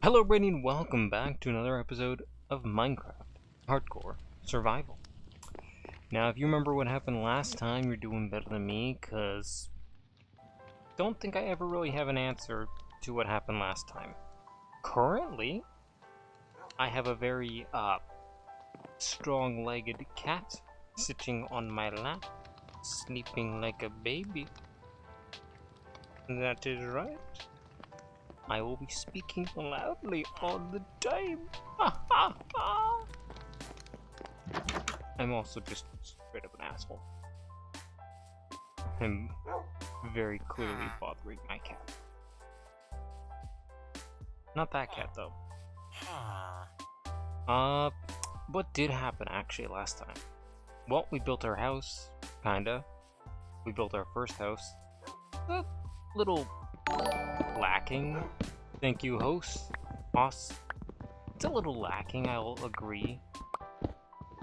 Hello, Brady, and welcome back to another episode of Minecraft Hardcore Survival. Now, if you remember what happened last time, you're doing better than me, because don't think I ever really have an answer to what happened last time. Currently, I have a very, strong-legged cat sitting on my lap, sleeping like a baby. That is right. I will be speaking loudly all the time. I'm also just straight up an asshole. I'm very clearly bothering my cat. Not that cat though. What did happen actually last time? Well, we built our house, kinda. We built our first house. A little lacking. Thank you, host. Boss. It's a little lacking, I'll agree.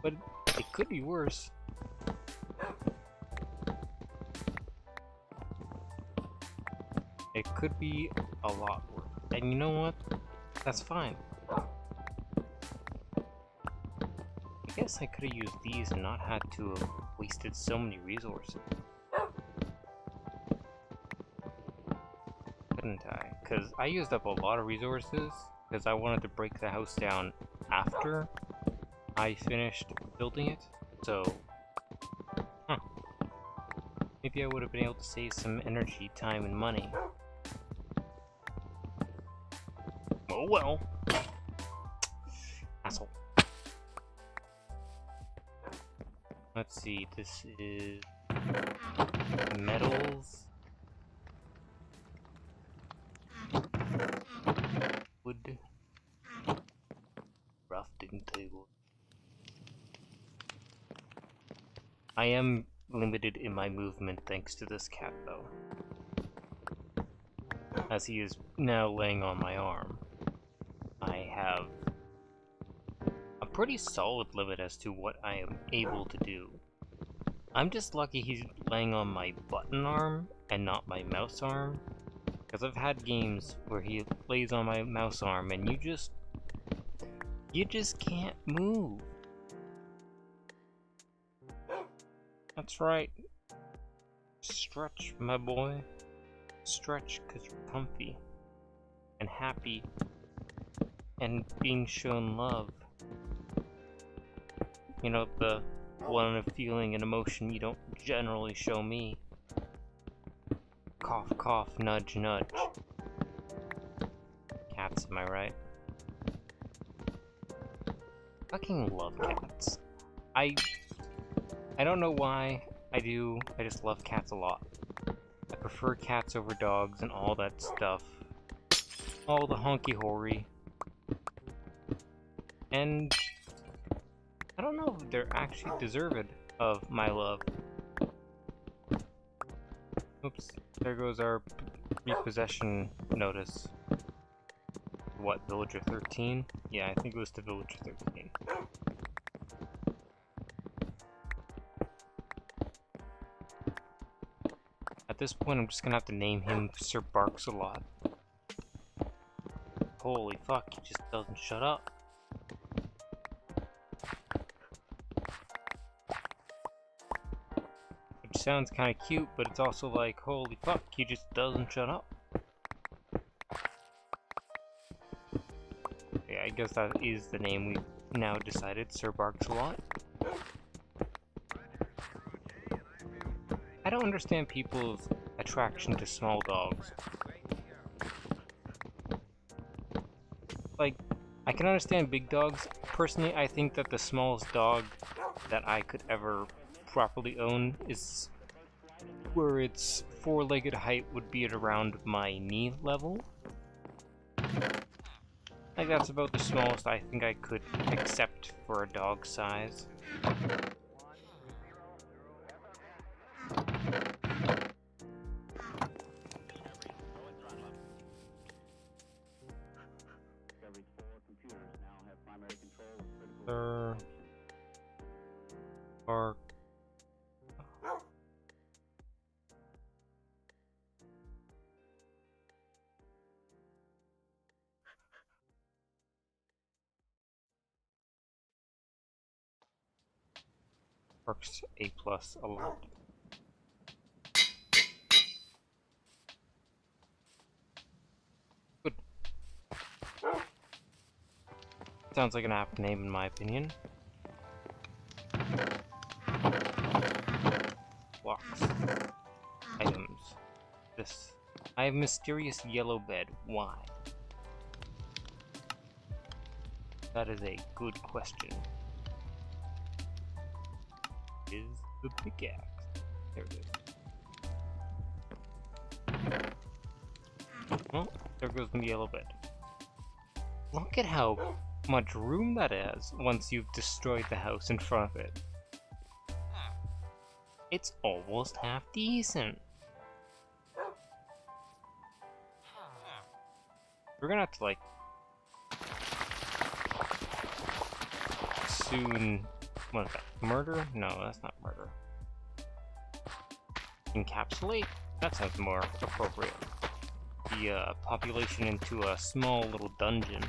But it could be worse. It could be a lot worse. And you know what? That's fine. I guess I could have used these and not had to have wasted so many resources. Couldn't I? Because I used up a lot of resources because I wanted to break the house down after I finished building it. So, maybe I would have been able to save some energy, time, and money. Oh well. Asshole. Let's see, this is metals. Wood. Crafting table. I am limited in my movement thanks to this cat though. As he is now laying on my arm. I have a pretty solid limit as to what I am able to do. I'm just lucky he's laying on my button arm and not my mouse arm. Because I've had games where he lays on my mouse arm and you just can't move. That's right. Stretch, my boy. Stretch because you're comfy and happy and being shown love. You know, the one of feeling and emotion you don't generally show me. Cough, cough, nudge, nudge. Cats, am I right? Fucking love cats. I don't know why I do. I just love cats a lot. I prefer cats over dogs and all that stuff. All the honky-hory. And I don't know if they're actually deserved of my love. Oops, there goes our repossession notice. What, Villager 13? Yeah, I think it was to Villager 13. At this point, I'm just gonna have to name him Sir Barks a lot. Holy fuck, he just doesn't shut up. Which sounds kinda cute, but it's also like, holy fuck, he just doesn't shut up. Yeah, I guess that is the name we've now decided, Sir Barks a lot. I don't understand people's attraction to small dogs. Like, I can understand big dogs. Personally, I think that the smallest dog that I could ever properly own is where its four-legged height would be at around my knee level. Like, that's about the smallest I think I could accept for a dog size. Bark. Works A+ a lot. Good. Sounds like an apt name in my opinion. Blocks. Items. This. I have mysterious yellow bed. Why? That is a good question. Is the pickaxe? There it is. Oh, there goes the yellow bed. Look at how much room that has once you've destroyed the house in front of it. It's almost half decent. We're gonna have to, like, soon... What is that? Murder? No, that's not murder. Encapsulate? That sounds more appropriate. The population into a small little dungeon.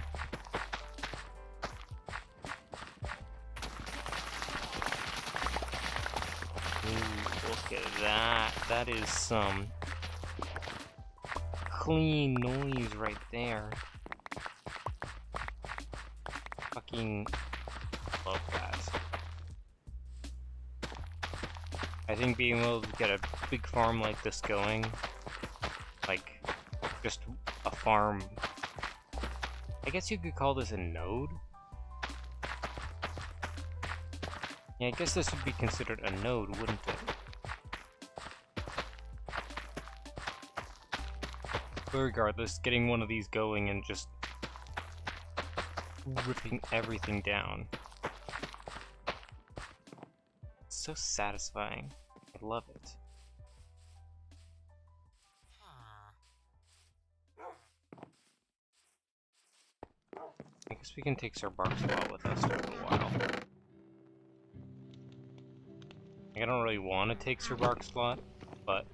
Ooh, look at that. That is some clean noise right there. Fucking love that. I think being able to get a big farm like this going, like just a farm, I guess you could call this a node? Yeah, I guess this would be considered a node, wouldn't it? But regardless, getting one of these going and just ripping everything down. It's so satisfying. I love it. I guess we can take Sir Bark's Law with us for a little while. I don't really want to take Sir Bark's Law, but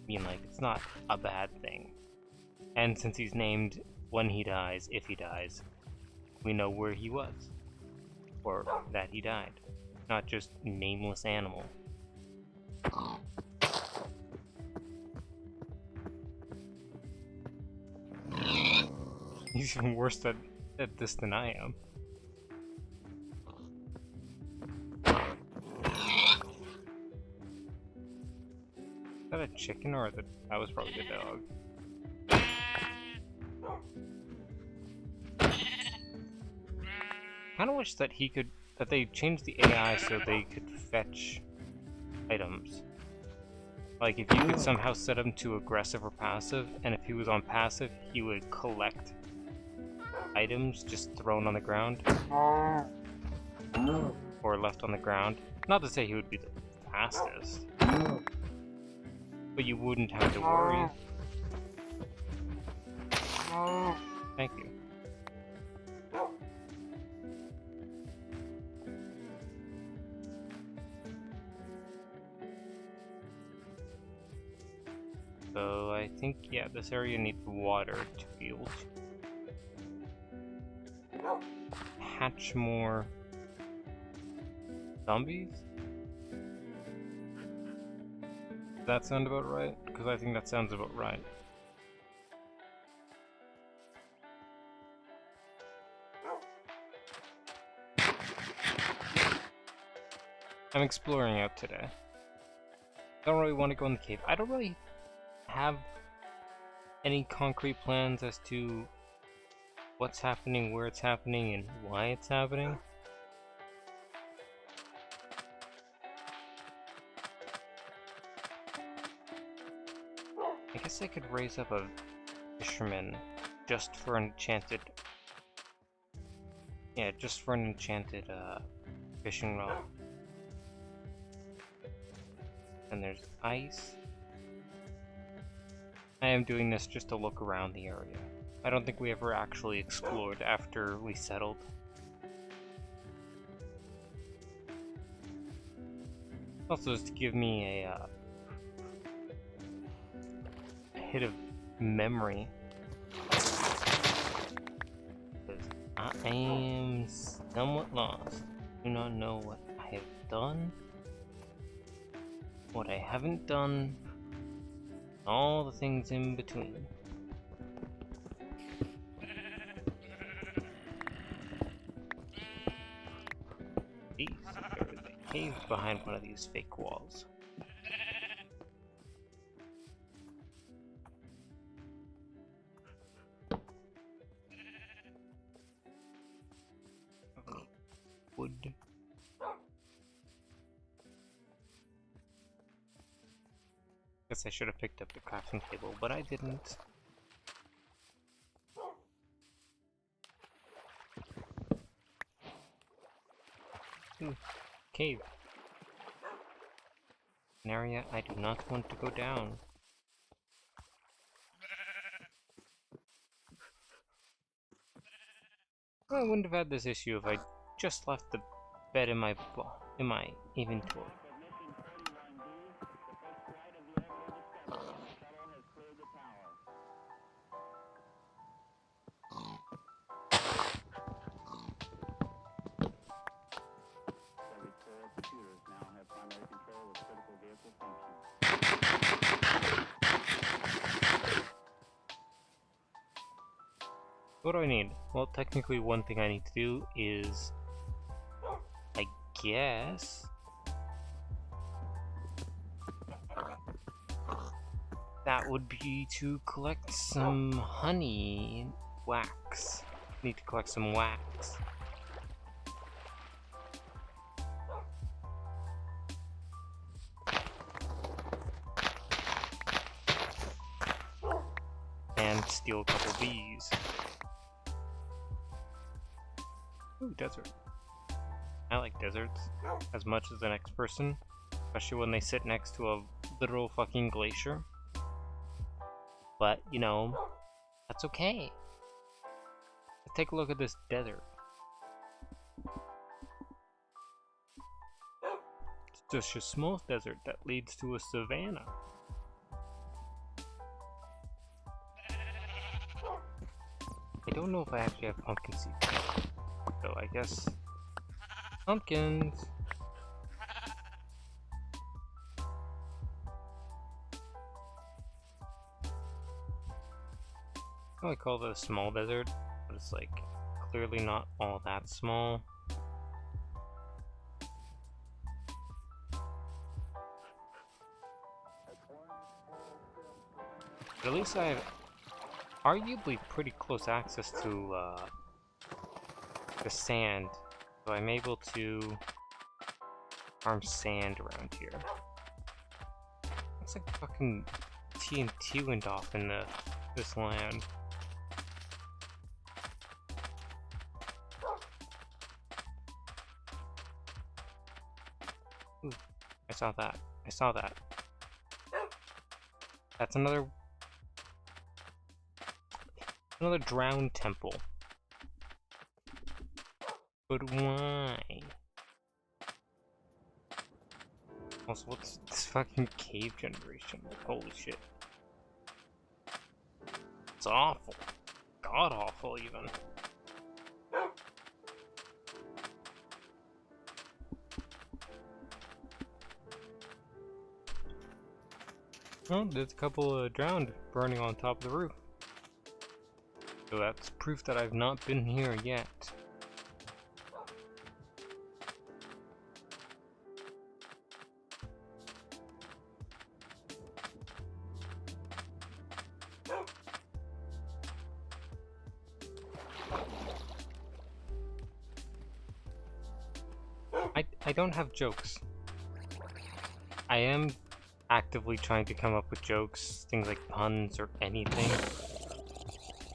I mean, like, it's not a bad thing. And since he's named when he dies, if he dies, we know where he was. Or that he died. Not just nameless animal. He's even worse at this than I am. Is that a chicken or that was probably the dog? I kinda wish that they changed the AI so they could fetch items. Like, if you could somehow set him to aggressive or passive, and if he was on passive, he would collect items just thrown on the ground. Or left on the ground. Not to say he would be the fastest. But you wouldn't have to worry. Thank you. So I think, yeah, this area needs water to be able to hatch more zombies? Does that sound about right? Because I think that sounds about right. I'm exploring out today. Don't really want to go in the cave. I don't really have any concrete plans as to what's happening, where it's happening, and why it's happening. I guess I could raise up a fisherman just for an enchanted... Yeah, just for an enchanted fishing rod. And there's ice. I am doing this just to look around the area. I don't think we ever actually explored after we settled. Also, is to give me a hit of memory. I am somewhat lost. Do not know what I have done, what I haven't done, all the things in between. These, there is a cave behind one of these fake walls. Wood. Guess I should have picked up the crafting table, but I didn't. Ooh, cave. An area I do not want to go down. I wouldn't have had this issue if I just left the bed in my inventory. What do I need? Well, technically one thing I need to do is, I guess, that would be to collect some honey and wax. Need to collect some wax. And steal a couple bees. Ooh, desert. I like deserts as much as the next person, especially when they sit next to a literal fucking glacier. But, you know, that's okay. Let's take a look at this desert. It's just a small desert that leads to a savanna. I don't know if I actually have pumpkin seeds. So I guess pumpkins. I call it a small desert, but it's like clearly not all that small. But at least I have arguably pretty close access to the sand, so I'm able to farm sand around here. Looks like fucking TNT went off in this land. Ooh, I saw that. I saw that. That's another drowned temple. But why? Also, what's this fucking cave generation? Like, holy shit. It's awful. God awful, even. Oh, there's a couple of drowned burning on top of the roof. So that's proof that I've not been here yet. I don't have jokes. I am actively trying to come up with jokes, things like puns or anything.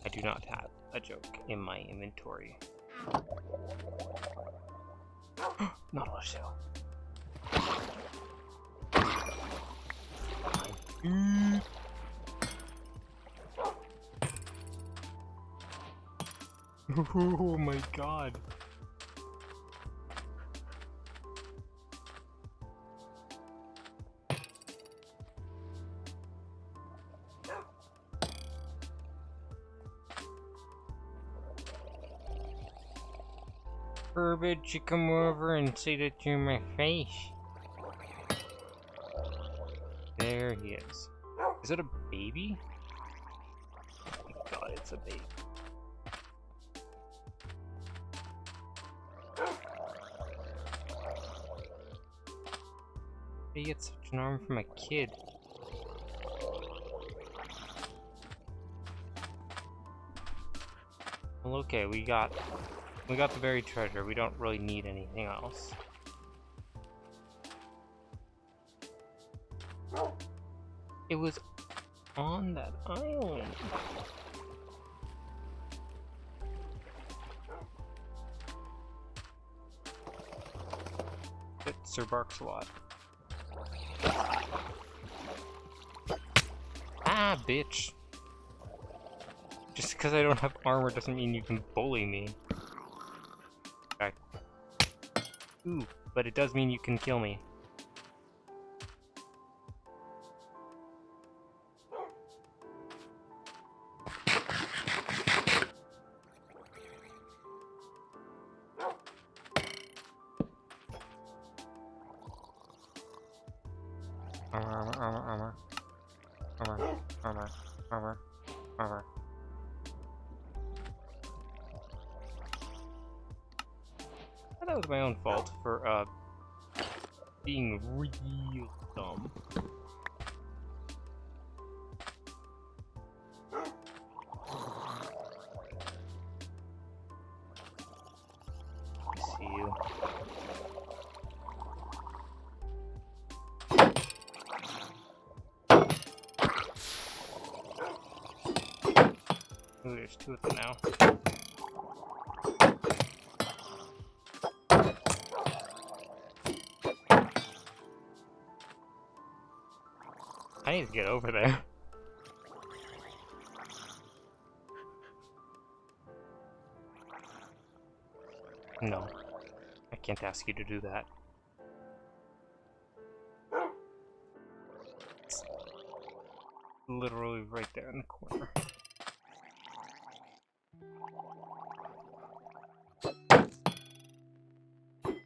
I do not have a joke in my inventory. Not a shell. Oh my god. Burbage, you come over and say that you're my face. There he is. Is it a baby? Oh my god, it's a baby. They get such an arm from a kid. Well, okay, we got the buried treasure. We don't really need anything else. It was on that island. It Sir barks a lot. Ah, bitch. Just because I don't have armor doesn't mean you can bully me. Okay. Ooh, but it does mean you can kill me. Armor. That was my own fault for being real dumb. I see you. Ooh, there's two of them now. I need to get over there. No, I can't ask you to do that. It's literally right there in the corner.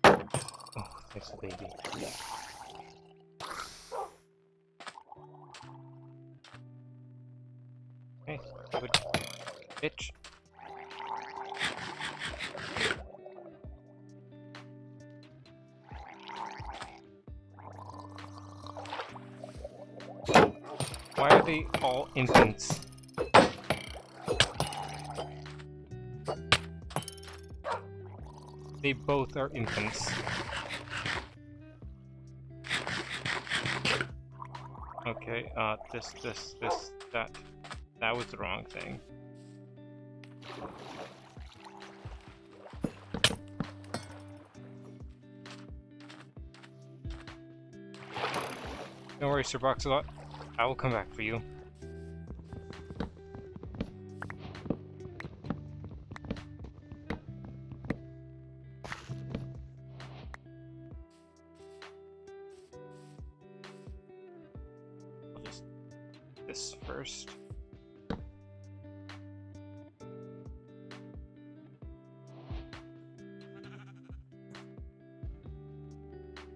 Oh, there's a baby. Hey, good bitch. Why are they all infants? They both are infants. Okay, that was the wrong thing. Don't worry, Sir Boxalot. I will come back for you. I'll just do this first.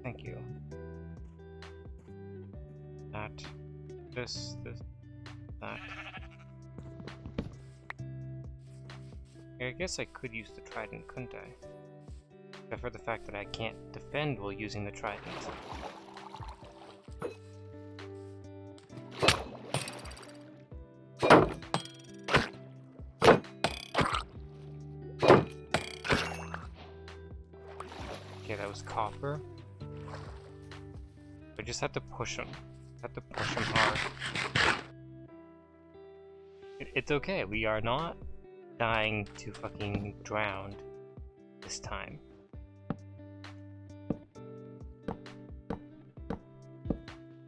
Thank you. That. This, that. I guess I could use the trident, couldn't I? Except for the fact that I can't defend while using the trident. Okay, that was copper. I just have to push him. Have to push him hard. It's okay, we are not dying to fucking drown this time.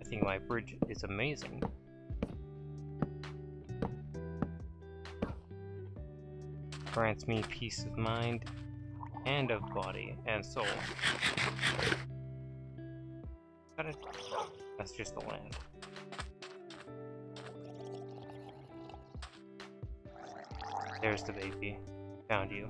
I think my bridge is amazing. Grants me peace of mind and of body and soul. That's just the land. There's the baby. Found you.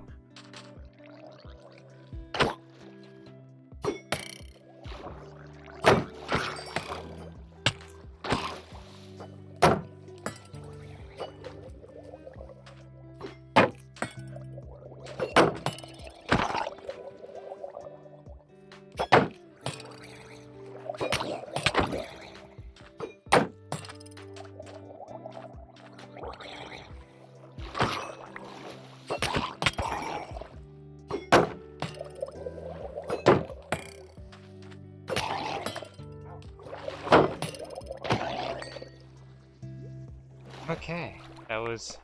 goes.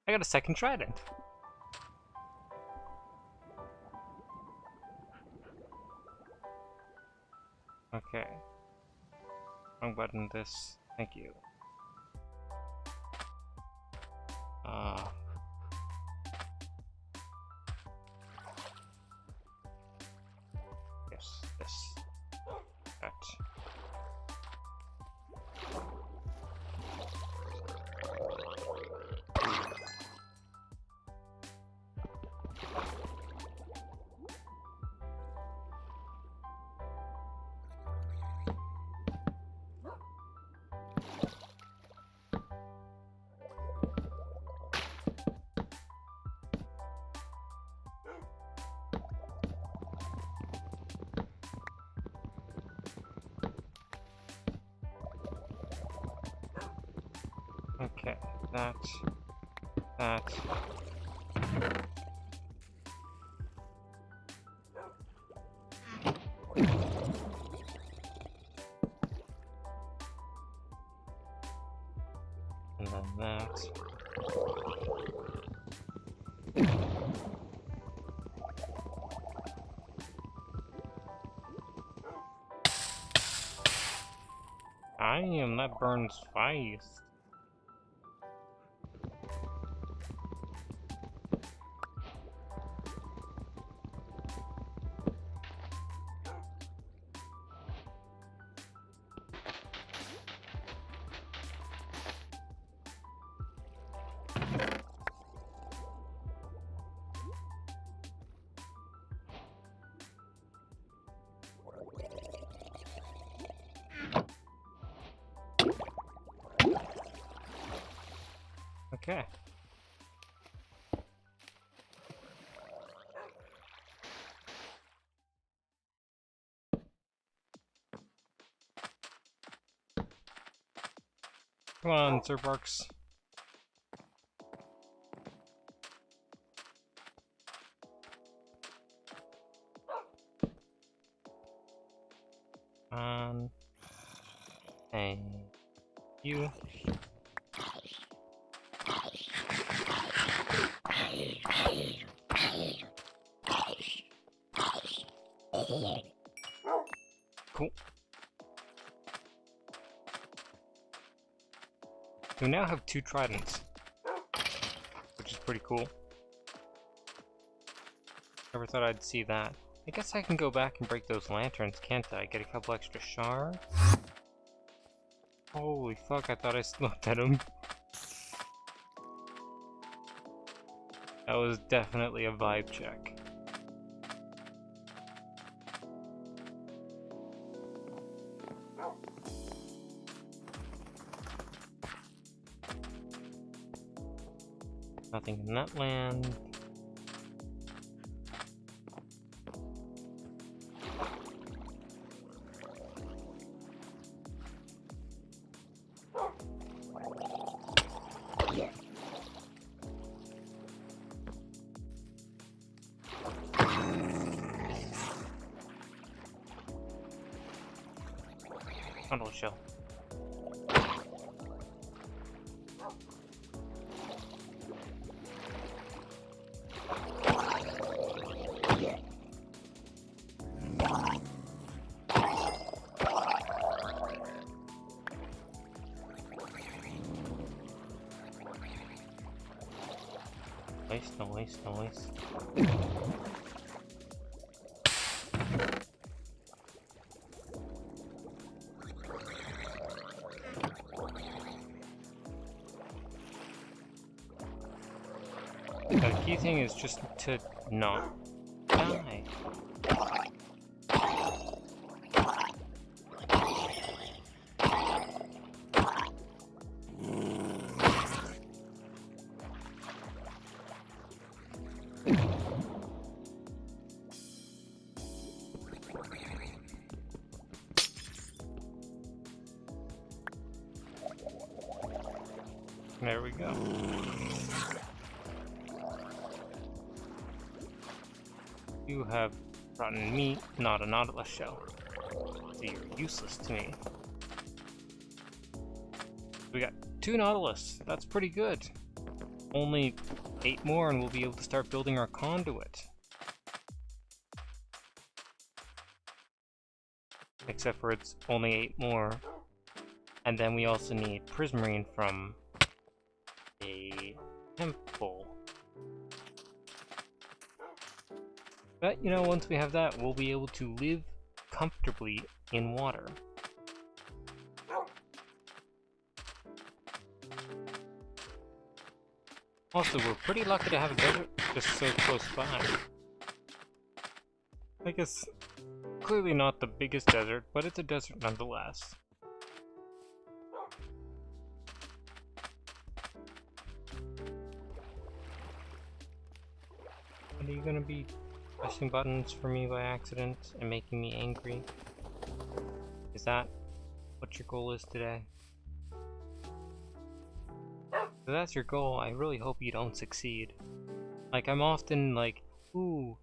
I got a second trident. Okay. Wrong button this. Thank you. Yes, this. That. Okay, that. And then that. Damn, that burns fast. Okay. Come on, Sir Parks. And you. Cool. We now have 2 tridents, which is pretty cool. Never thought I'd see that. I guess I can go back and break those lanterns, can't I? Get a couple extra shards? Holy fuck, I thought I looked at them. That was definitely a vibe check. Nothing in that land. Bundle shell. Nice. The key thing is just to not die. There we go. You have rotten meat, not a nautilus shell. So you're useless to me. We got 2 Nautilus. That's pretty good. Only 8 more and we'll be able to start building our conduit. Except for it's only 8 more. And then we also need prismarine from a temple. But, you know, once we have that, we'll be able to live comfortably in water. Also, we're pretty lucky to have a desert just so close by. I guess, clearly not the biggest desert, but it's a desert nonetheless. Are you gonna be pressing buttons for me by accident and making me angry? Is that what your goal is today? If that's your goal, I really hope you don't succeed. Like, I'm often like, ooh,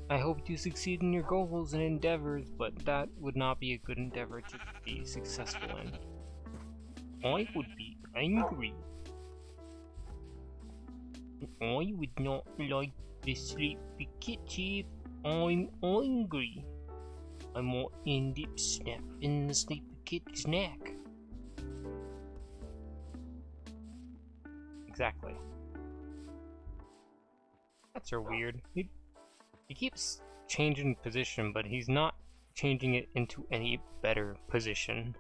I hope you succeed in your goals and endeavors, but that would not be a good endeavor to be successful in. I would be angry. I would not like the sleepy kitty. I'm angry. I might end up snapping the sleepy kitty's neck. Exactly. Cats are weird. He keeps changing position, but he's not changing it into any better position.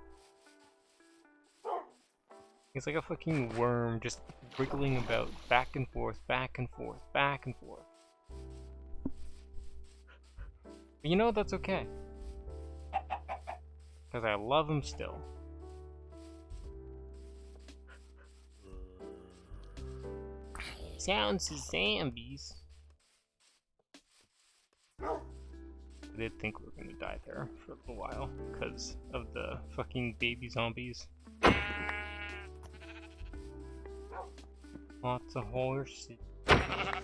He's like a fucking worm just wriggling about back and forth, back and forth, back and forth. But you know, that's okay. Because I love him still. Sounds of zombies. I did think we were gonna die there for a little while because of the fucking baby zombies. Lots of horses. I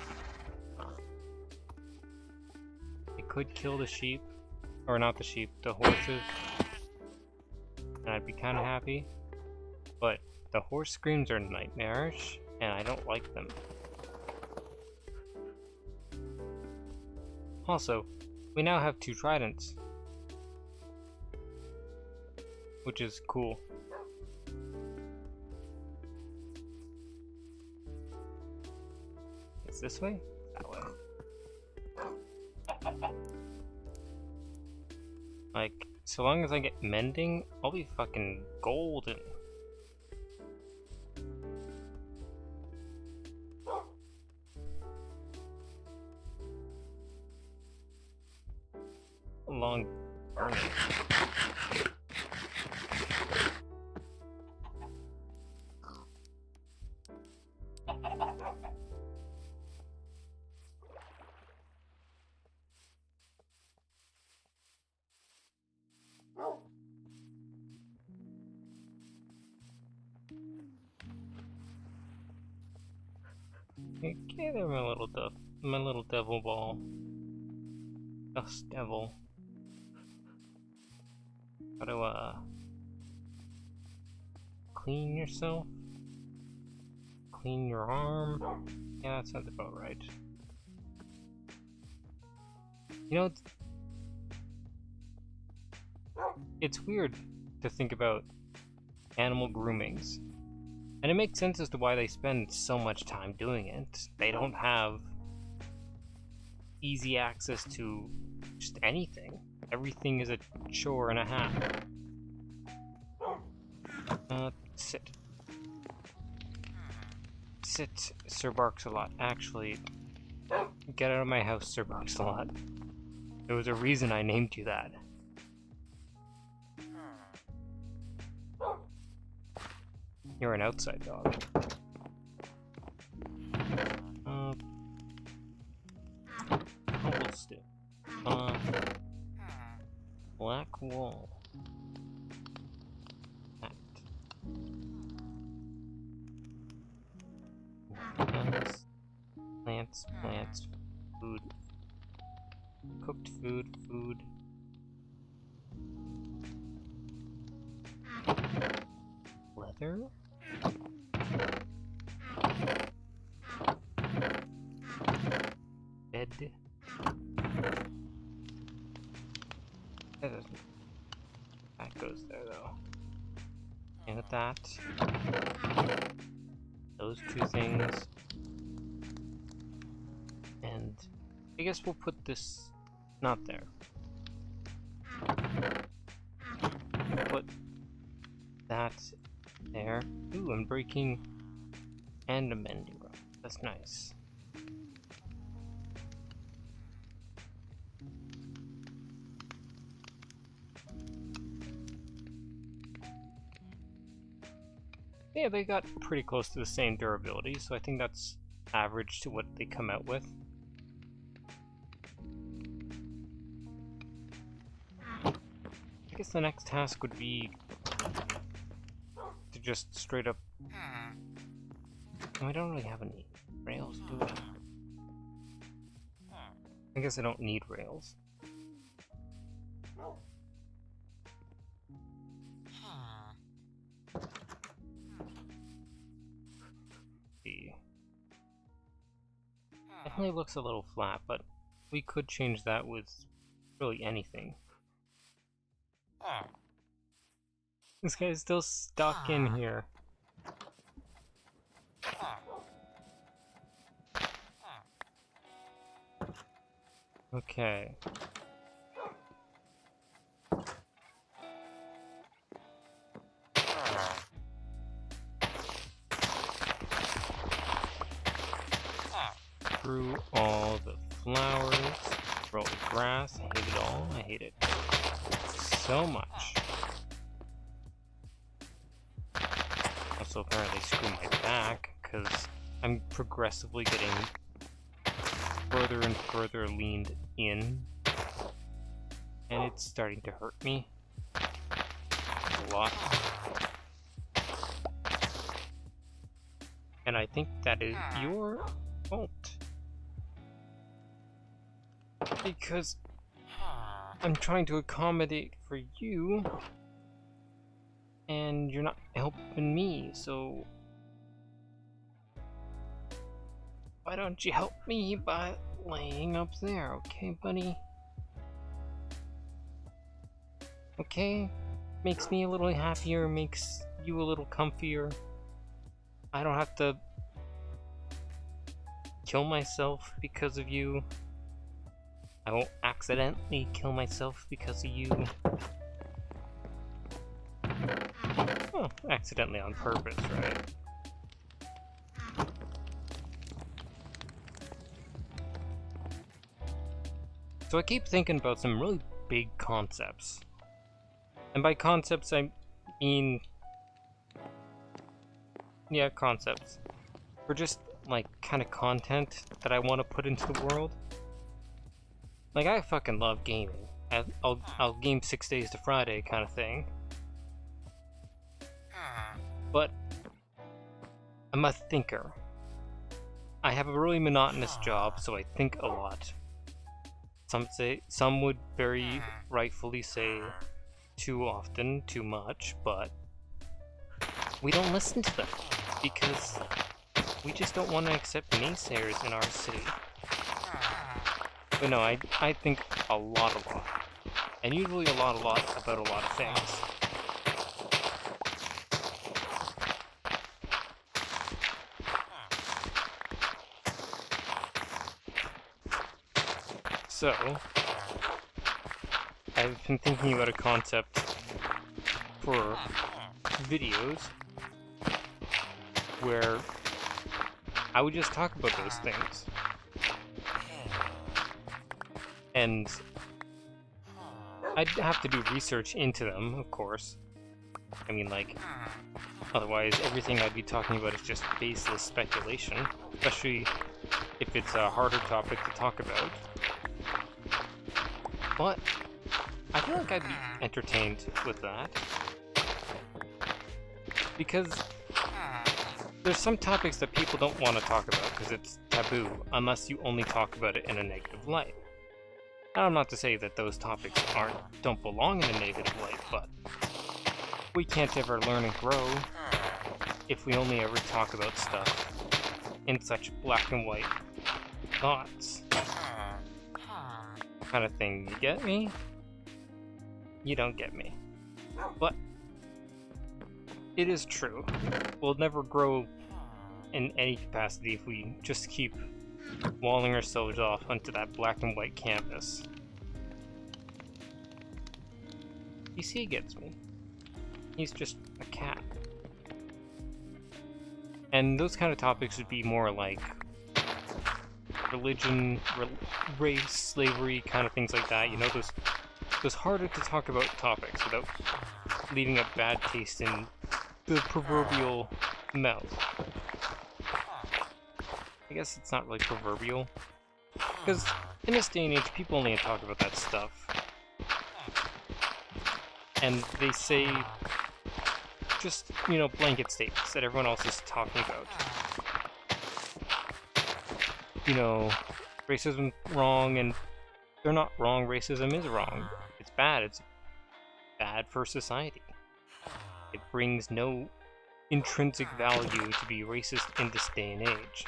could kill the sheep, or not the sheep, the horses, and I'd be kind of happy. But the horse screams are nightmarish, and I don't like them. Also, we now have 2 tridents, which is cool. It's this way? That way. Like, so long as I get mending, I'll be fucking golden. Long burning. Okay, there, my little devil ball. Dust devil. Gotta, clean yourself? Clean your arm? Yeah, that sounds about right. You know, it's weird to think about animal groomings. And it makes sense as to why they spend so much time doing it. They don't have easy access to just anything. Everything is a chore and a half. Sit. Sit, Sir Barks-a-Lot. Actually, get out of my house, Sir Barks-a-Lot. There was a reason I named you that. You're an outside dog. Cobblestone. Black wall. Hat. Plants. Food. Cooked food. Leather? That goes there though. And with that, those two things, and I guess we'll put this not there. Put that there. Ooh, I'm breaking and amending. That's nice. Yeah, they got pretty close to the same durability, so I think that's average to what they come out with. I guess the next task would be to just straight up... I don't really have any rails, do I? I guess I don't need rails. Definitely looks a little flat, but we could change that with really anything. This guy's still stuck in here. Okay. Through all the flowers, through all the grass. I hate it all. I hate it so much. Also, apparently screw my back, because I'm progressively getting further and further leaned in, and it's starting to hurt me a lot. And I think that is your fault. Because I'm trying to accommodate for you, and you're not helping me, so why don't you help me by laying up there, okay, buddy? Okay? Makes me a little happier, makes you a little comfier. I don't have to kill myself because of you. I won't accidentally kill myself because of you. Oh, accidentally on purpose, right? So I keep thinking about some really big concepts. And by concepts, I mean... yeah, concepts. For just, like, kind of content that I want to put into the world. Like, I fucking love gaming. I'll game 6 days to Friday kind of thing. But I'm a thinker. I have a really monotonous job, so I think a lot. Some would very rightfully say too often, too much, but we don't listen to them because we just don't want to accept naysayers in our city. But no, I think a lot. And usually a lot about a lot of things. So, I've been thinking about a concept for videos where I would just talk about those things. And I'd have to do research into them, of course. I mean, like, otherwise everything I'd be talking about is just baseless speculation, especially if it's a harder topic to talk about. But I feel like I'd be entertained with that. Because there's some topics that people don't want to talk about because it's taboo, unless you only talk about it in a negative light. Now, I'm not to say that those topics don't belong in a negative light, but we can't ever learn and grow if we only ever talk about stuff in such black and white thoughts. kind of thing. You get me? You don't get me. But it is true. We'll never grow in any capacity if we just keep walling ourselves off onto that black and white canvas. PC gets me. He's just a cat. And those kind of topics would be more like religion, race, slavery, kind of things like that. You know, those harder to talk about topics without leaving a bad taste in the proverbial mouth. I guess it's not really proverbial, because in this day and age, people only talk about that stuff. And they say just, you know, blanket statements that everyone else is talking about. You know, racism's wrong, and they're not wrong. Racism is wrong. It's bad. It's bad for society. It brings no intrinsic value to be racist in this day and age.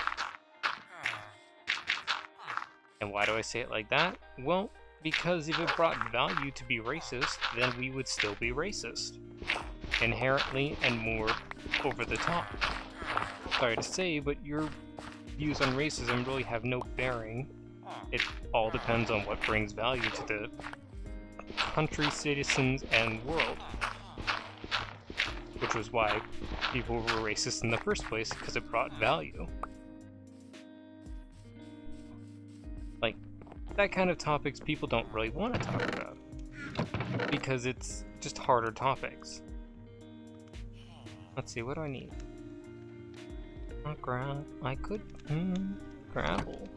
And why do I say it like that? Well, because if it brought value to be racist, then we would still be racist. Inherently and more over the top. Sorry to say, but your views on racism really have no bearing. It all depends on what brings value to the country, citizens, and world. Which was why people were racist in the first place, because it brought value. Like, that kind of topics people don't really want to talk about, because it's just harder topics. Let's see, what do I need? I could, gravel.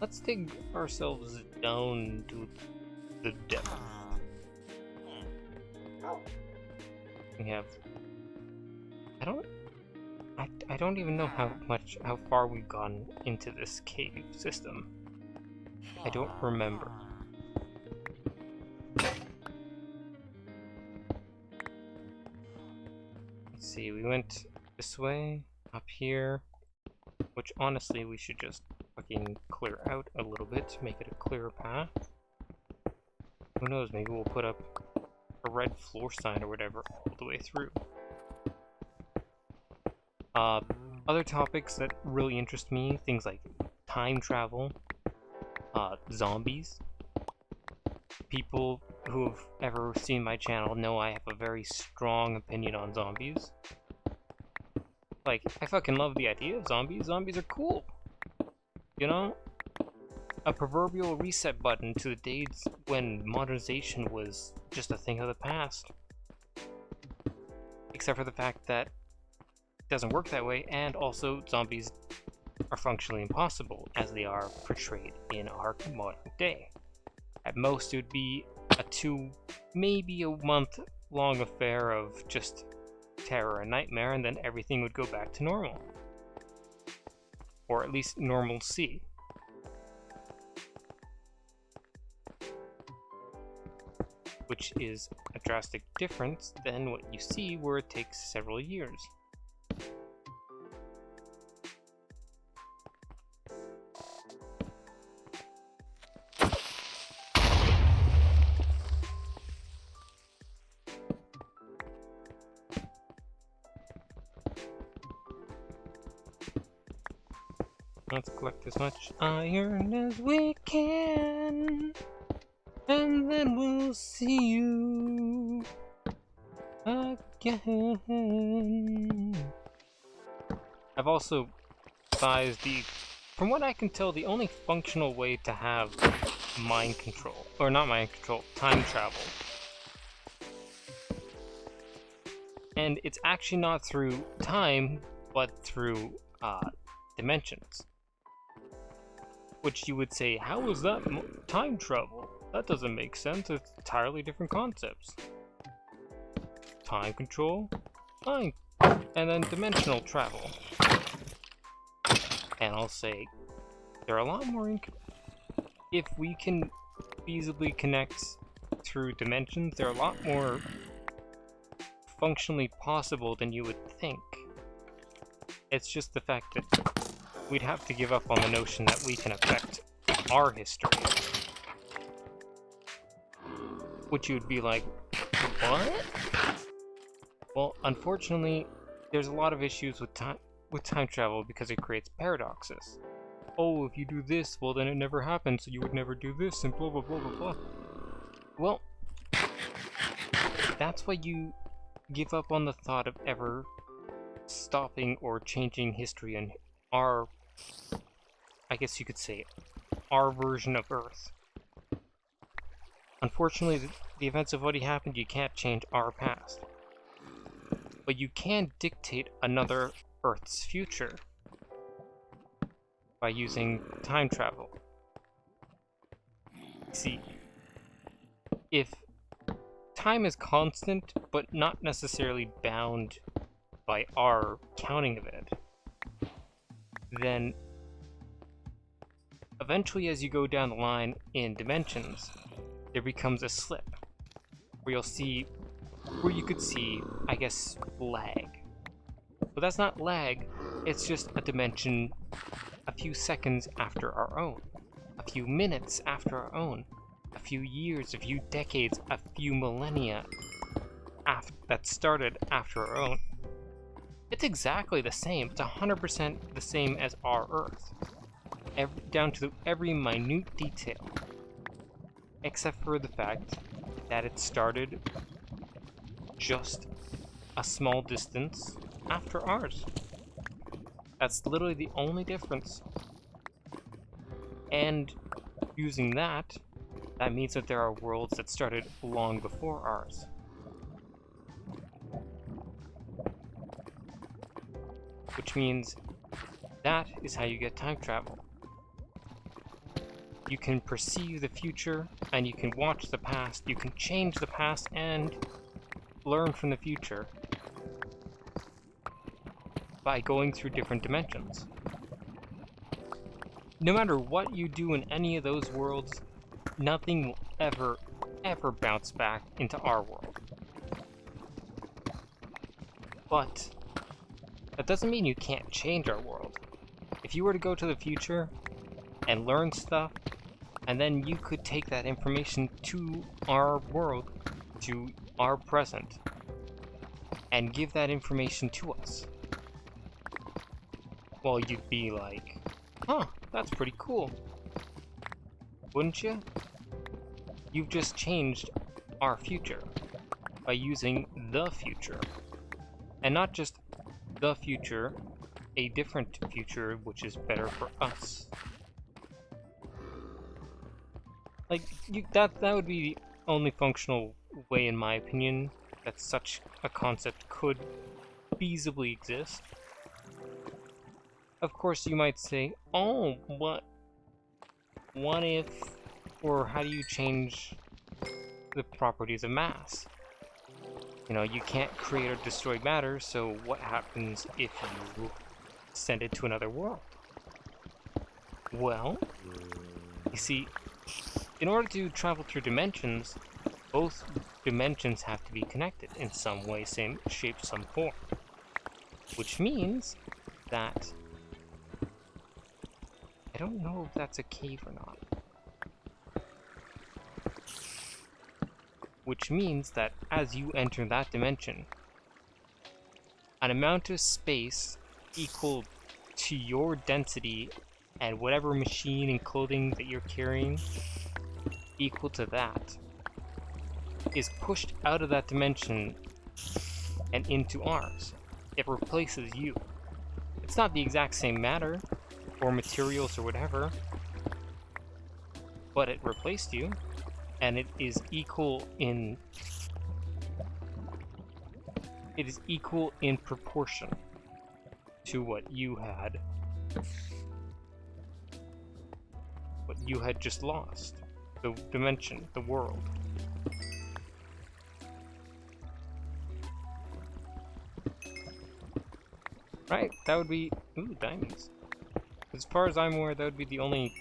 Let's dig ourselves down to the depth. We have, I don't even know how far we've gone into this cave system. I don't remember. Let's see, we went this way, up here, which honestly we should just fucking clear out a little bit to make it a clearer path. Who knows, maybe we'll put up a red floor sign or whatever all the way through. Other topics that really interest me, things like time travel, zombies. People who have ever seen my channel know I have a very strong opinion on zombies. Like, I fucking love the idea of zombies. Zombies are cool. You know? A proverbial reset button to the days when modernization was just a thing of the past. Except for the fact that it doesn't work that way, and also zombies are functionally impossible as they are portrayed in our modern day. At most, it would be a 2, maybe a month long affair of just terror and nightmare, and then everything would go back to normal. Or at least normalcy. Which is a drastic difference than what you see where it takes several years. Let's collect as much iron as we can, and then we'll see you again. I've also sized from what I can tell, the only functional way to have mind control, or not mind control, time travel. And it's actually not through time, but through dimensions. Which you would say, how is that time travel? That doesn't make sense, it's entirely different concepts. Time control, time, and then dimensional travel. And I'll say, there are a lot more if we can feasibly connect through dimensions, there are a lot more functionally possible than you would think. It's just the fact that we'd have to give up on the notion that we can affect our history. Which you would be like, what? Well, unfortunately, there's a lot of issues with time travel because it creates paradoxes. Oh, if you do this, well then it never happened, so you would never do this, and blah blah blah blah blah. Well, that's why you give up on the thought of ever stopping or changing history in our, I guess you could say, our version of Earth. Unfortunately, the events have already happened, you can't change our past. But you can dictate another Earth's future by using time travel. See, if time is constant, but not necessarily bound by our counting of it, then eventually as you go down the line in dimensions, there becomes a slip where you could see, I guess, lag. But that's not lag, it's just a dimension a few seconds after our own, a few minutes after our own, a few years, a few decades, a few millennia that started after our own. It's exactly the same. It's 100% the same as our Earth, down to every minute detail, except for the fact that it started just a small distance after ours. That's literally the only difference. And using that means that there are worlds that started long before ours. Which means that is how you get time travel. You can perceive the future, and you can watch the past, you can change the past and learn from the future by going through different dimensions. No matter what you do in any of those worlds, nothing will ever bounce back into our world. But that doesn't mean you can't change our world. If you were to go to the future and learn stuff, and then you could take that information to our world, to our present, and give that information to us. Well, you'd be like, huh, that's pretty cool. Wouldn't you? You've just changed our future by using the future. And not just the future, a different future which is better for us. Like, that would be the only functional way, in my opinion, that such a concept could feasibly exist. Of course, you might say, oh, what if, or how do you change the properties of mass? You know, you can't create or destroy matter, so what happens if you send it to another world? Well, you see, in order to travel through dimensions, both dimensions have to be connected in some way, same shape, some form. Which means that I don't know if that's a cave or not. Which means that as you enter that dimension, an amount of space equal to your density and whatever machine and clothing that you're carrying, equal to that, is pushed out of that dimension and into ours. It replaces you. It's not the exact same matter or materials or whatever, but it replaced you, and it is equal in proportion to what you had just lost. The dimension, the world. Right, that would be... Ooh, diamonds. As far as I'm aware, that would be the only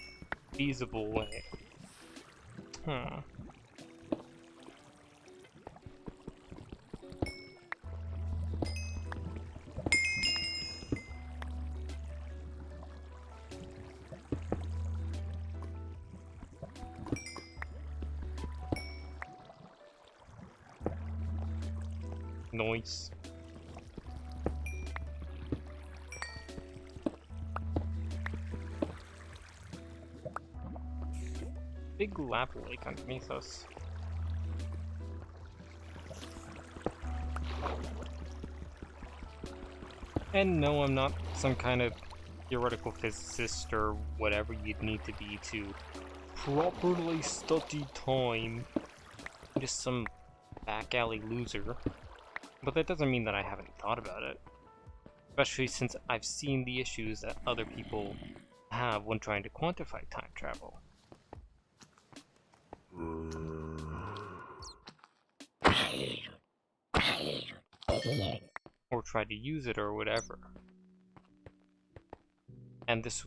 feasible way. Huh. Nice. Big lava lake underneath us. And no, I'm not some kind of theoretical physicist or whatever you'd need to be to properly study time. I'm just some back alley loser. But that doesn't mean that I haven't thought about it. Especially since I've seen the issues that other people have when trying to quantify time travel. Or try to use it or whatever. And this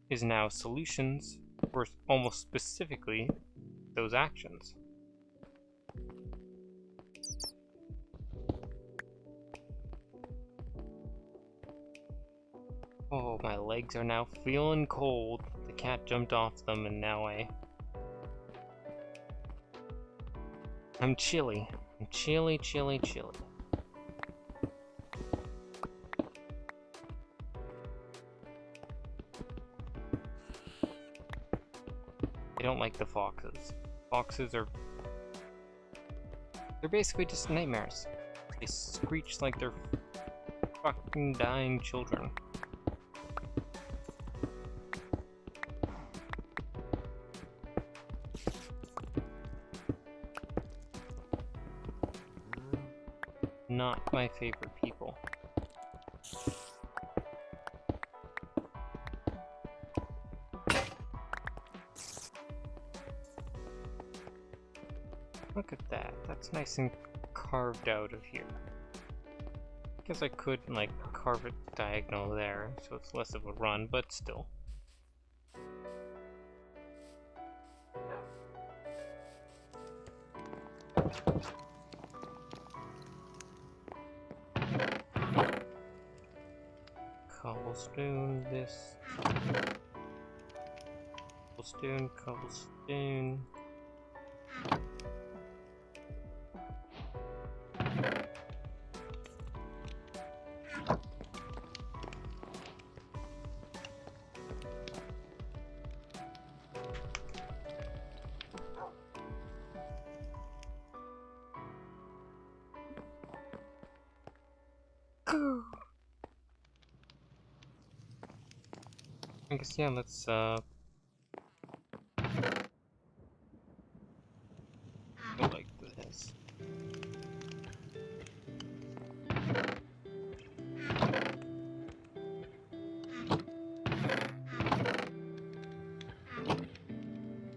is now solutions for almost specifically those actions. Oh, my legs are now feeling cold. The cat jumped off them and now I'm chilly. I'm chilly. I don't like the foxes. Foxes are... They're basically just nightmares. They screech like they're fucking dying children. Not my favorite people. Look at that. That's nice and carved out of here. I guess I could, like, carve it diagonal there, so it's less of a run, but still. Cobblestone, this. Cobblestone. I guess, yeah, let's, go like this.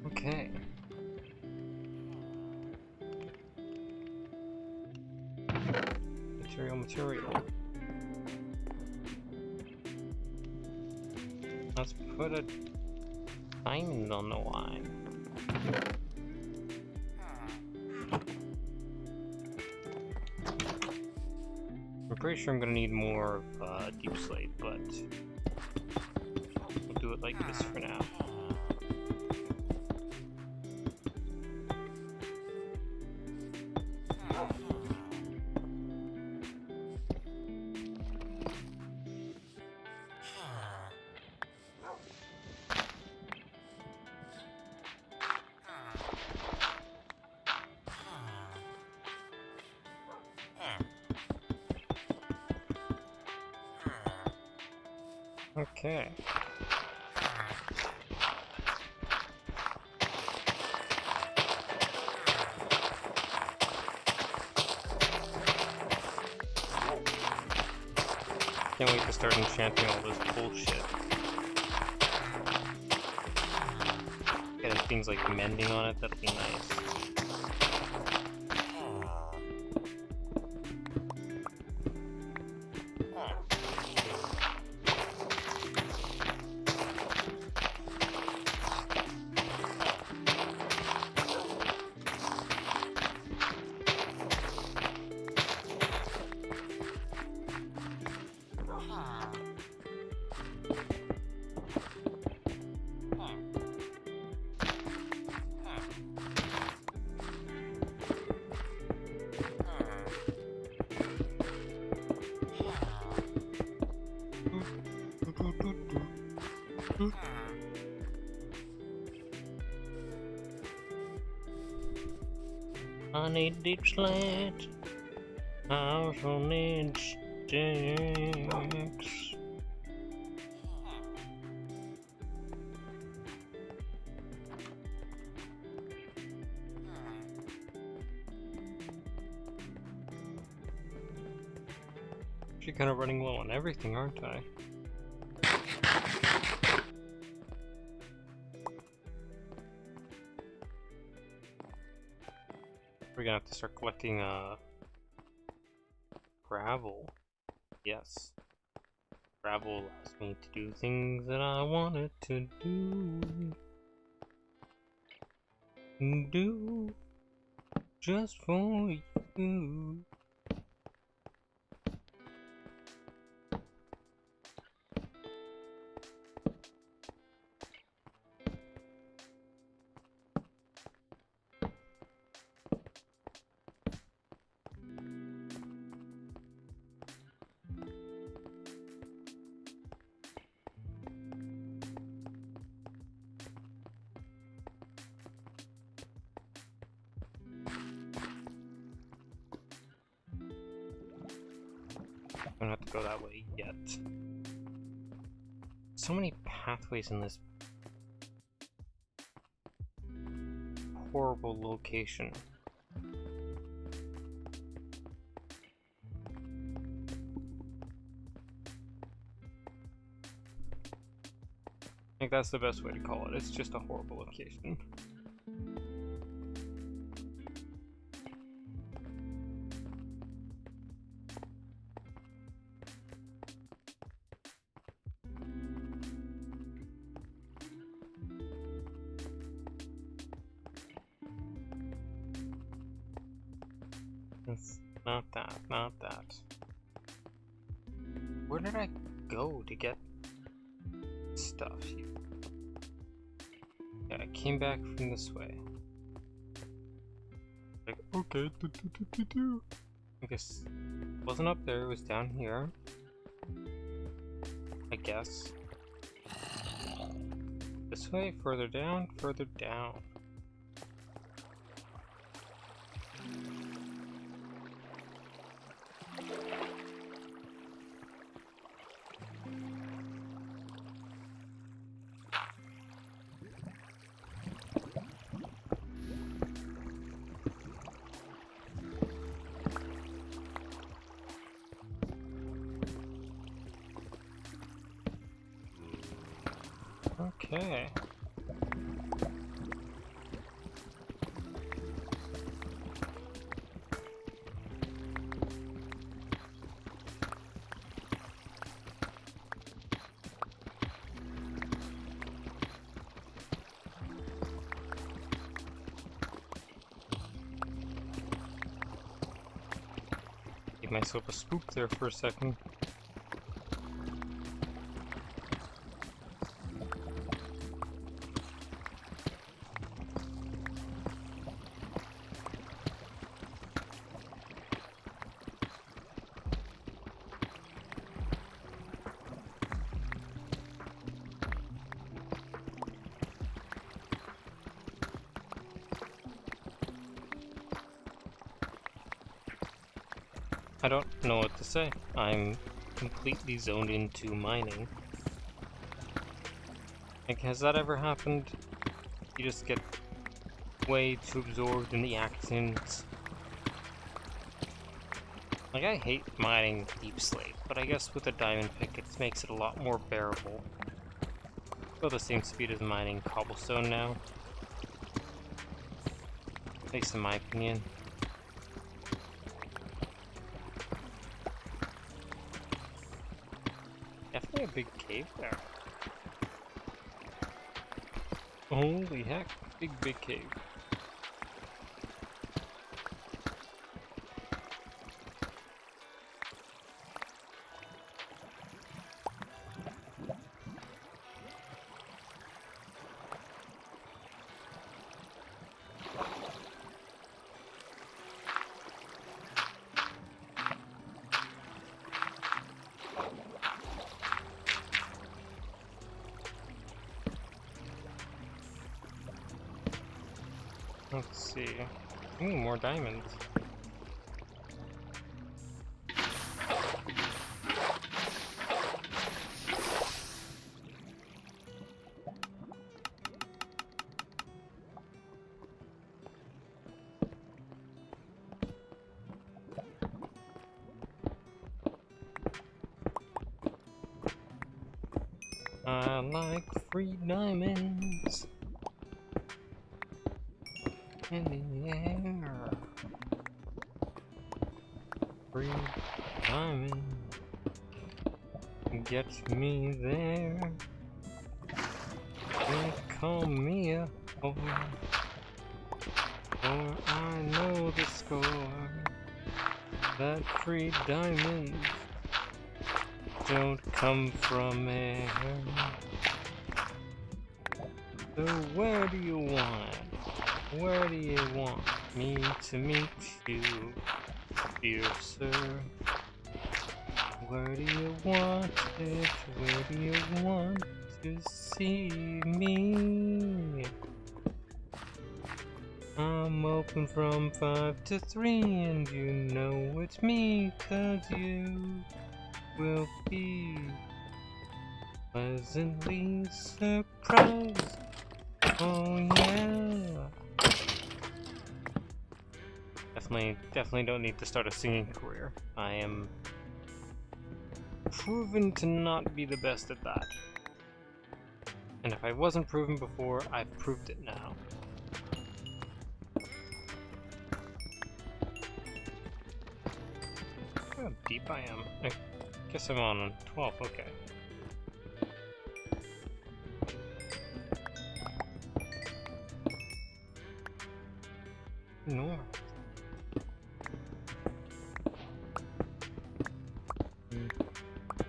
Okay. Material. Let's put a diamond on the line. I'm pretty sure I'm gonna need more of deep slate, but we'll do it like this for now. Okay. Can't wait to start enchanting all this bullshit. Getting things like mending on it, that'll be nice. I need deep slant. I also need sticks. Actually kind of running low on everything, aren't I? We're gonna have to start collecting gravel. Yes. Gravel allows me to do things that I wanted to do. Do just for you. I don't have to go that way yet. So many pathways in this horrible location. I think that's the best way to call it. It's just a horrible location. It's not that, not that. Where did I go to get stuff here? Yeah, I came back from this way. Like, okay, I guess it wasn't up there, it was down here. I guess. This way, further down, further down. Okay. Gave myself a spook there for a second. I don't know what to say. I'm completely zoned into mining. Like, has that ever happened? You just get way too absorbed in the actions. Like, I hate mining deep slate, but I guess with a diamond pick it makes it a lot more bearable. About the same speed as mining cobblestone now. At least in my opinion. Definitely a big cave there. Holy heck, big cave. Let's see. Ooh, more diamonds. I like free diamonds in the air. Free diamond gets me there. Don't call me a whore, for I know the score. That free diamond don't come from air. So where do you want me to meet you, dear sir? Where do you want it? Where do you want to see me? I'm open from 5 to 3, and you know it's me, 'cause you will be pleasantly surprised. Oh yeah. Definitely don't need to start a singing career. I am proven to not be the best at that. And if I wasn't proven before, I've proved it now. Look how deep I am. I guess I'm on 12, okay. North.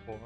4.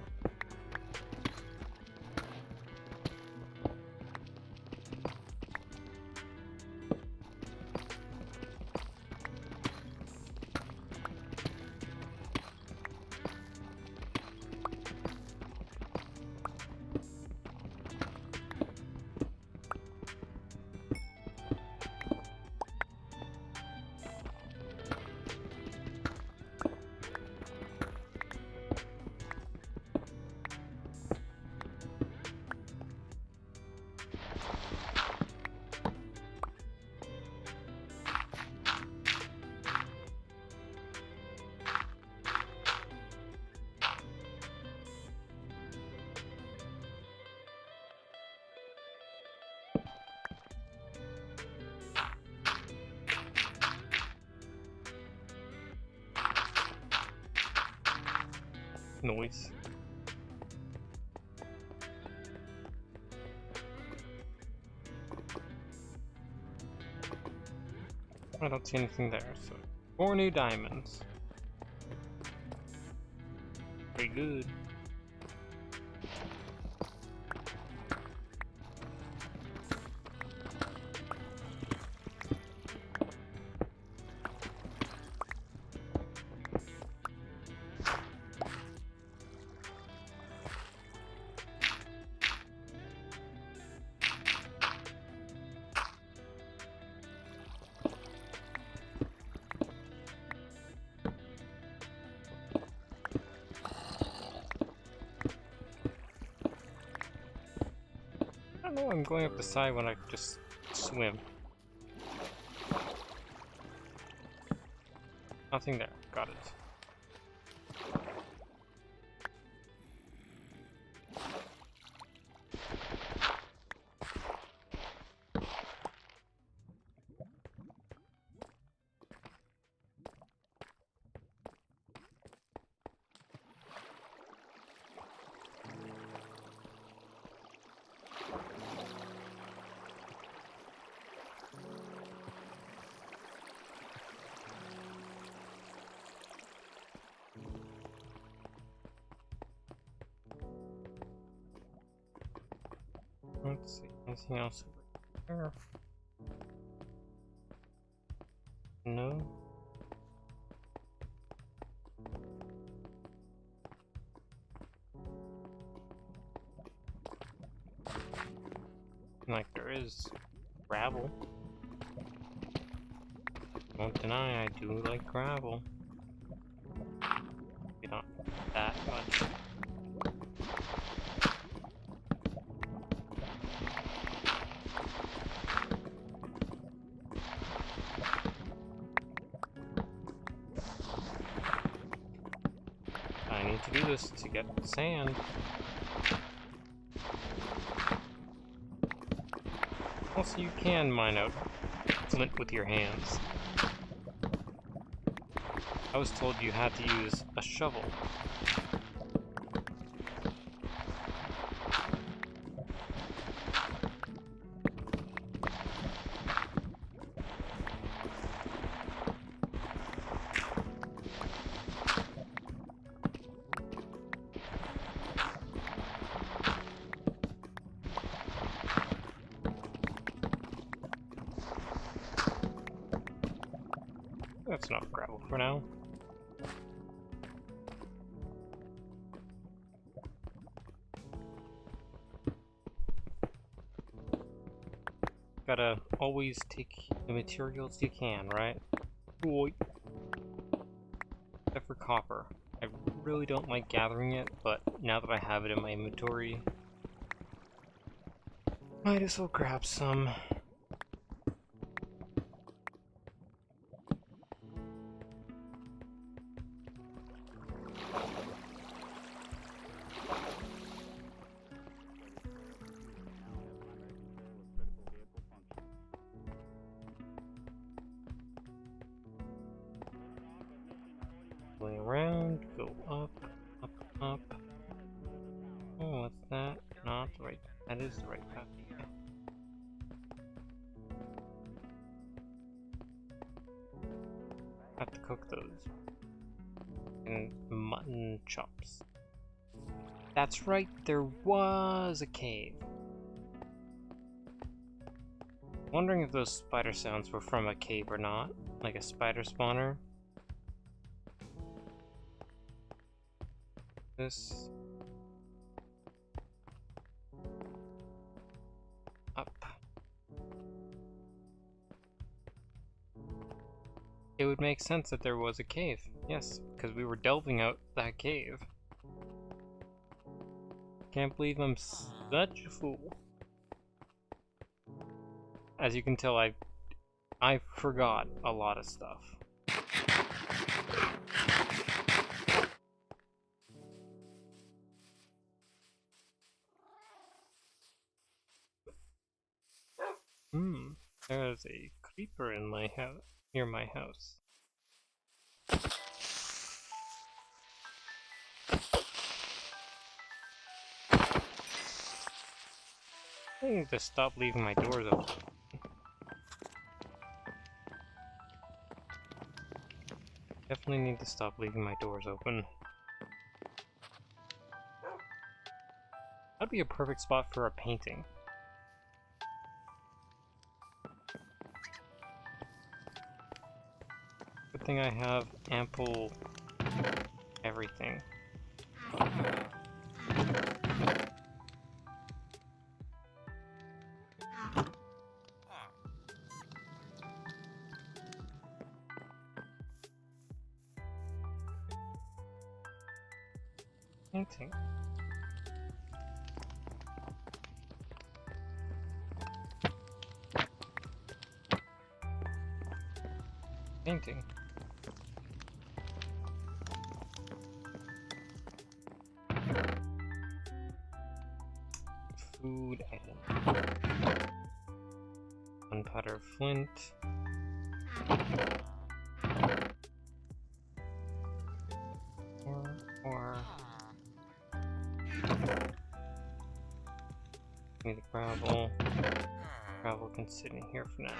Noise. I don't see anything there, so 4 new diamonds. Pretty good. I don't know why I'm going up the side when I could just swim. Nothing there. Got it. Let's see, anything else over here? No? Like there is gravel. Won't deny I do like gravel. Maybe not that much. I need to do this to get sand. Also, you can mine out flint with your hands. I was told you had to use a shovel. That's enough gravel for now. Gotta always take the materials you can, right? Boy. Except for copper. I really don't like gathering it, but now that I have it in my inventory, might as well grab some. Going around, go up, up, up. Oh, what's that? Not the right path. That is the right path. Have to cook those. And mutton chops. That's right, there was a cave. Wondering if those spider sounds were from a cave or not. Like a spider spawner. This up. It would make sense that there was a cave. Yes, because we were delving out that cave. Can't believe I'm such a fool. As you can tell, I forgot a lot of stuff. There's a creeper in my house, near my house. I need to stop leaving my doors open. Definitely need to stop leaving my doors open. That'd be a perfect spot for a painting. Good thing I have ample everything. Painting. Painting. Food item. Gunpowder flint. Or need the gravel. Gravel can sit in here for now.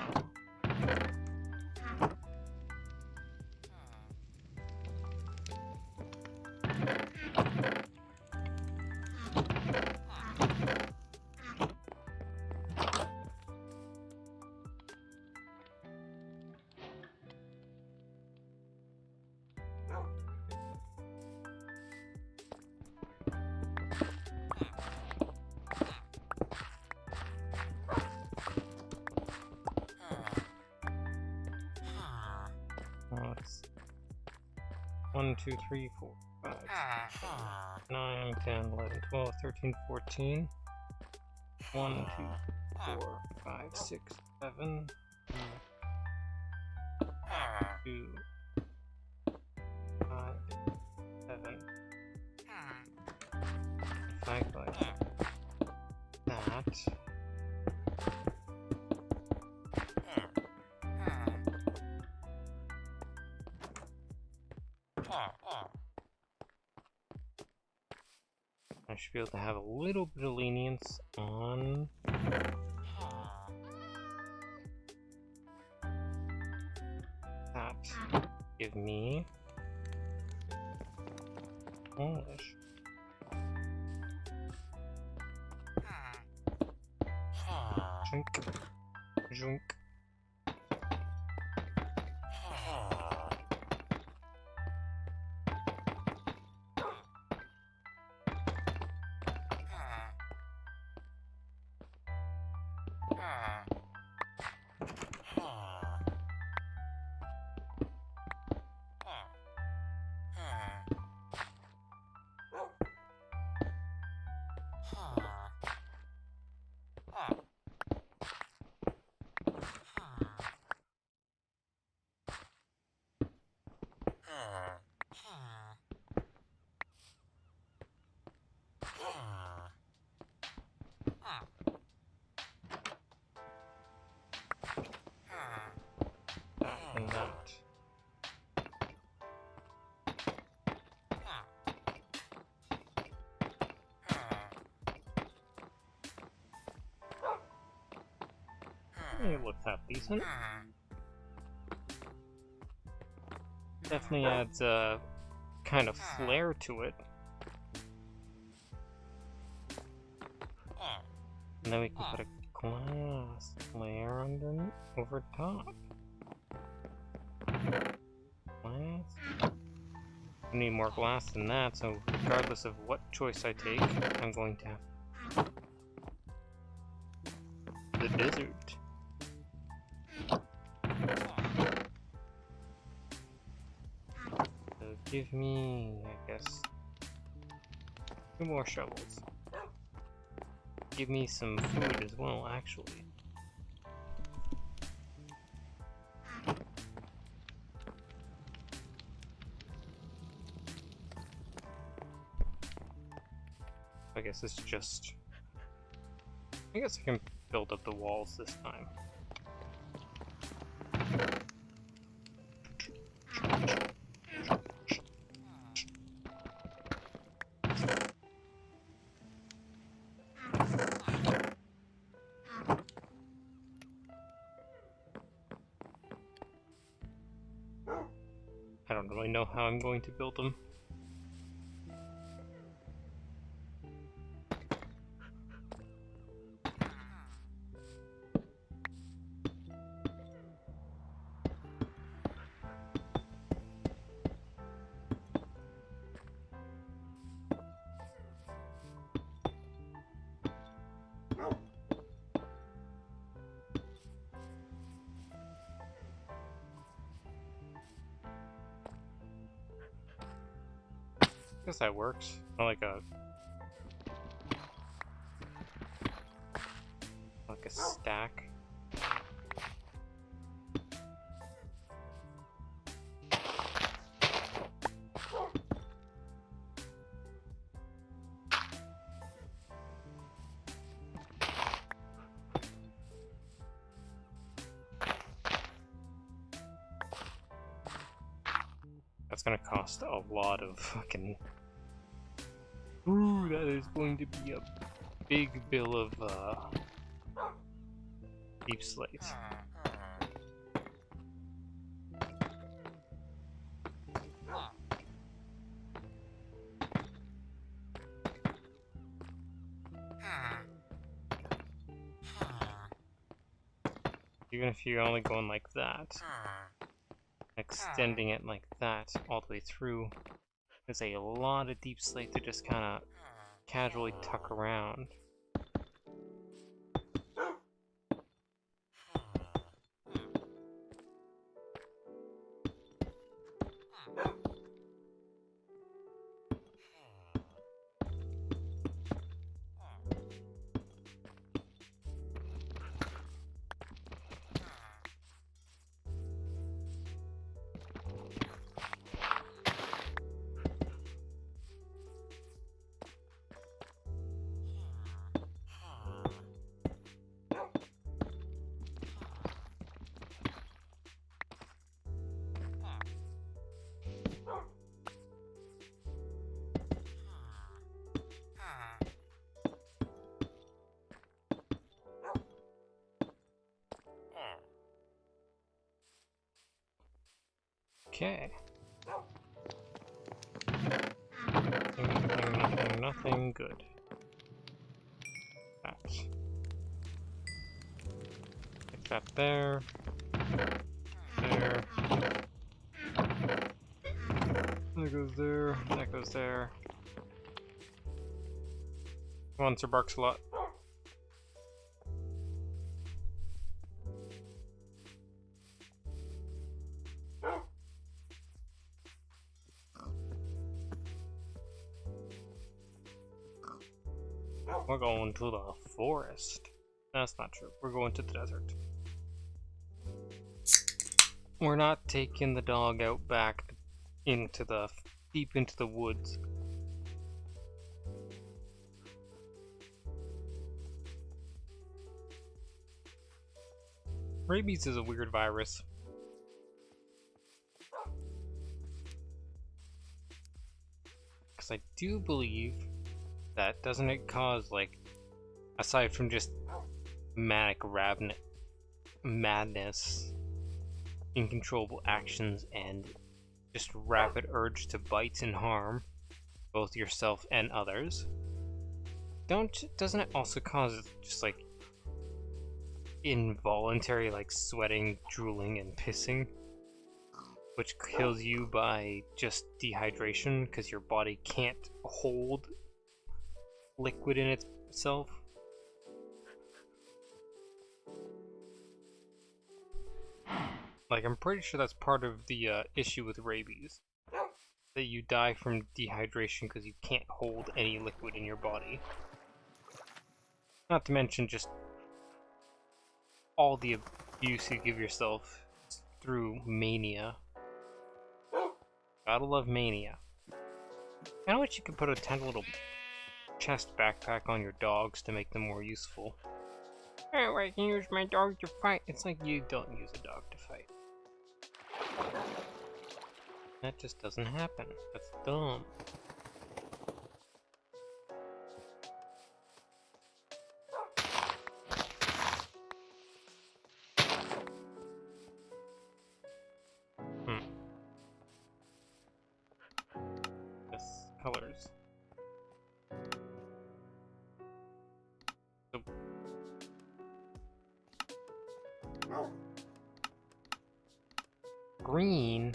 2, 3, 4, 5, 6, 7, 8, 9, 10, 11, 12, 13, 14. 1, 2, 4, 5, 6, 7. 2, 5, 7. 5 like that. I should be able to have a little bit of lenience on that. Give me Polish. Junk. Junk. And that. It looks half decent. Definitely adds a kind of flair to it. And then we can put a glass layer underneath, over top. Glass. We need more glass than that, so regardless of what choice I take, I'm going to have the desert. So give me, I guess, 2 more shovels. Give me some food as well, actually. I guess it's just... I guess I can build up the walls this time. I don't really know how I'm going to build them. I guess that works. Not like a stack. That's gonna cost a lot of fucking... Ooh, that is going to be a big bill of, deep slate. Even if you're only going like that, extending it like that all the way through, there's a lot of deep slate to just kind of casually tuck around. Okay. Nothing good. That. Get that there. There. That goes there. That goes there. Come on, Sir Barks-a-Lot. We're going to the forest. That's not true. We're going to the desert. We're not taking the dog out back into the deep into the woods. Rabies is a weird virus. Because I do believe that doesn't it cause, like, aside from just manic madness, uncontrollable actions, and just rapid urge to bite and harm both yourself and others, doesn't it also cause just like involuntary, like, sweating, drooling, and pissing, which kills you by just dehydration because your body can't hold liquid in itself? Like, I'm pretty sure that's part of the issue with rabies, that you die from dehydration because you can't hold any liquid in your body. Not to mention just all the abuse you give yourself through mania. Gotta love mania. I know what you could put a tiny little chest backpack on your dogs to make them more useful. Oh, I can use my dog to fight. It's like you don't use a dog to fight. That just doesn't happen. That's dumb. Yes, colors. So green.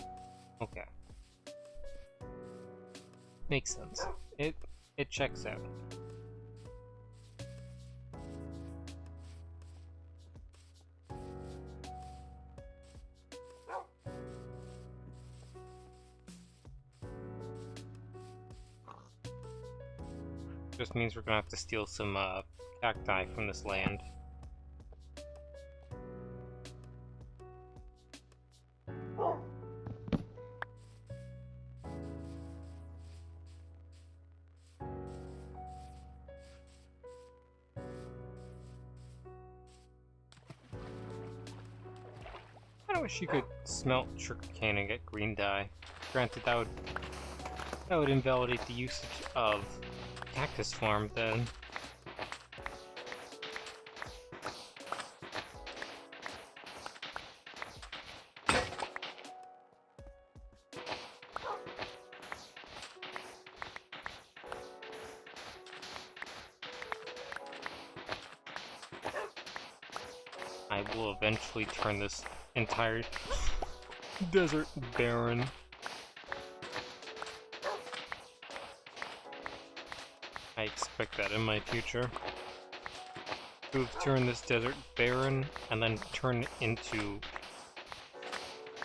Okay. Makes sense. It checks out. Just means we're gonna have to steal some cacti from this land. I wish you could smelt sugarcane and get green dye. Granted, that would invalidate the usage of cactus farm then. I will eventually turn this entire desert barren. I expect that in my future. To have turned this desert barren and then turn it into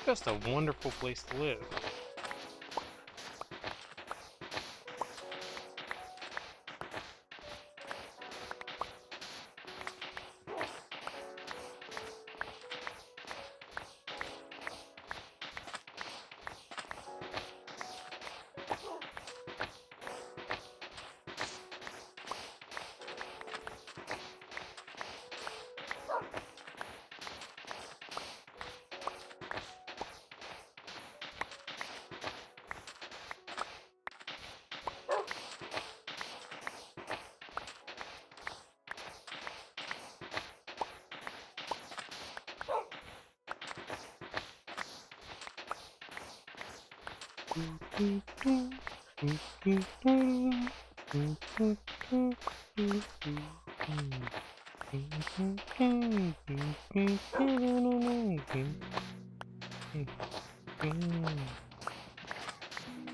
just a wonderful place to live.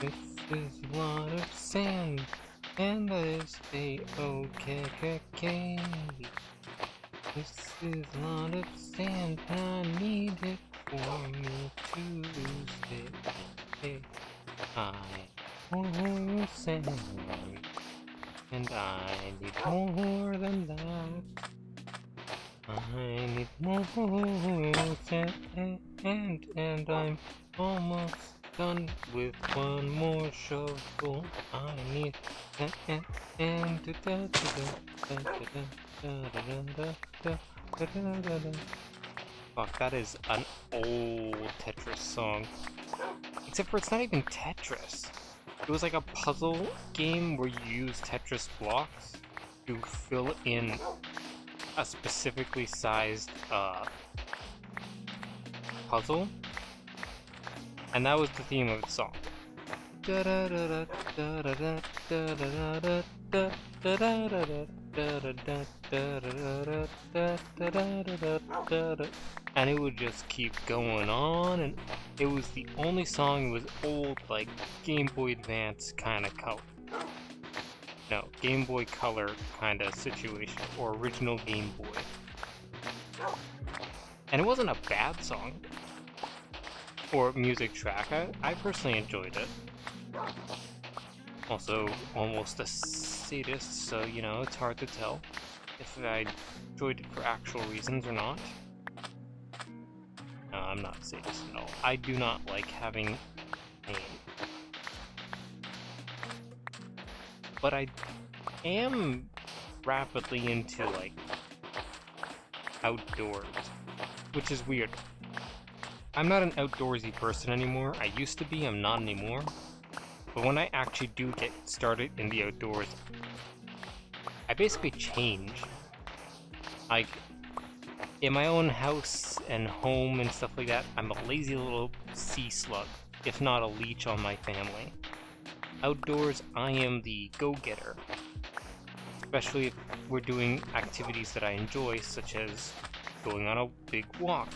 This is a lot of sand, and there's A-O-K-K-K. This is a lot of sand, and I need it for me to stay. Hey, I want sand, and I need more than that. I need more sand, and I'm almost done with one more shovel. I need fuck, that is an old Tetris song. Except for it's not even Tetris. It was like a puzzle game where you use Tetris blocks to fill in a specifically sized puzzle. And that was the theme of the song. And it would just keep going on, and it was the only song. It was old, like Game Boy Advance kind of color. No, Game Boy Color kind of situation, or original Game Boy. And it wasn't a bad song or music track. I personally enjoyed it. Also, almost a sadist, so you know, it's hard to tell if I enjoyed it for actual reasons or not. No, I'm not a sadist at all. I do not like having pain. But I am rapidly into, like, outdoors, which is weird. I'm not an outdoorsy person anymore. I used to be, I'm not anymore. But when I actually do get started in the outdoors, I basically change. Like, in my own house and home and stuff like that, I'm a lazy little sea slug, if not a leech on my family. Outdoors, I am the go-getter. Especially if we're doing activities that I enjoy, such as going on a big walk,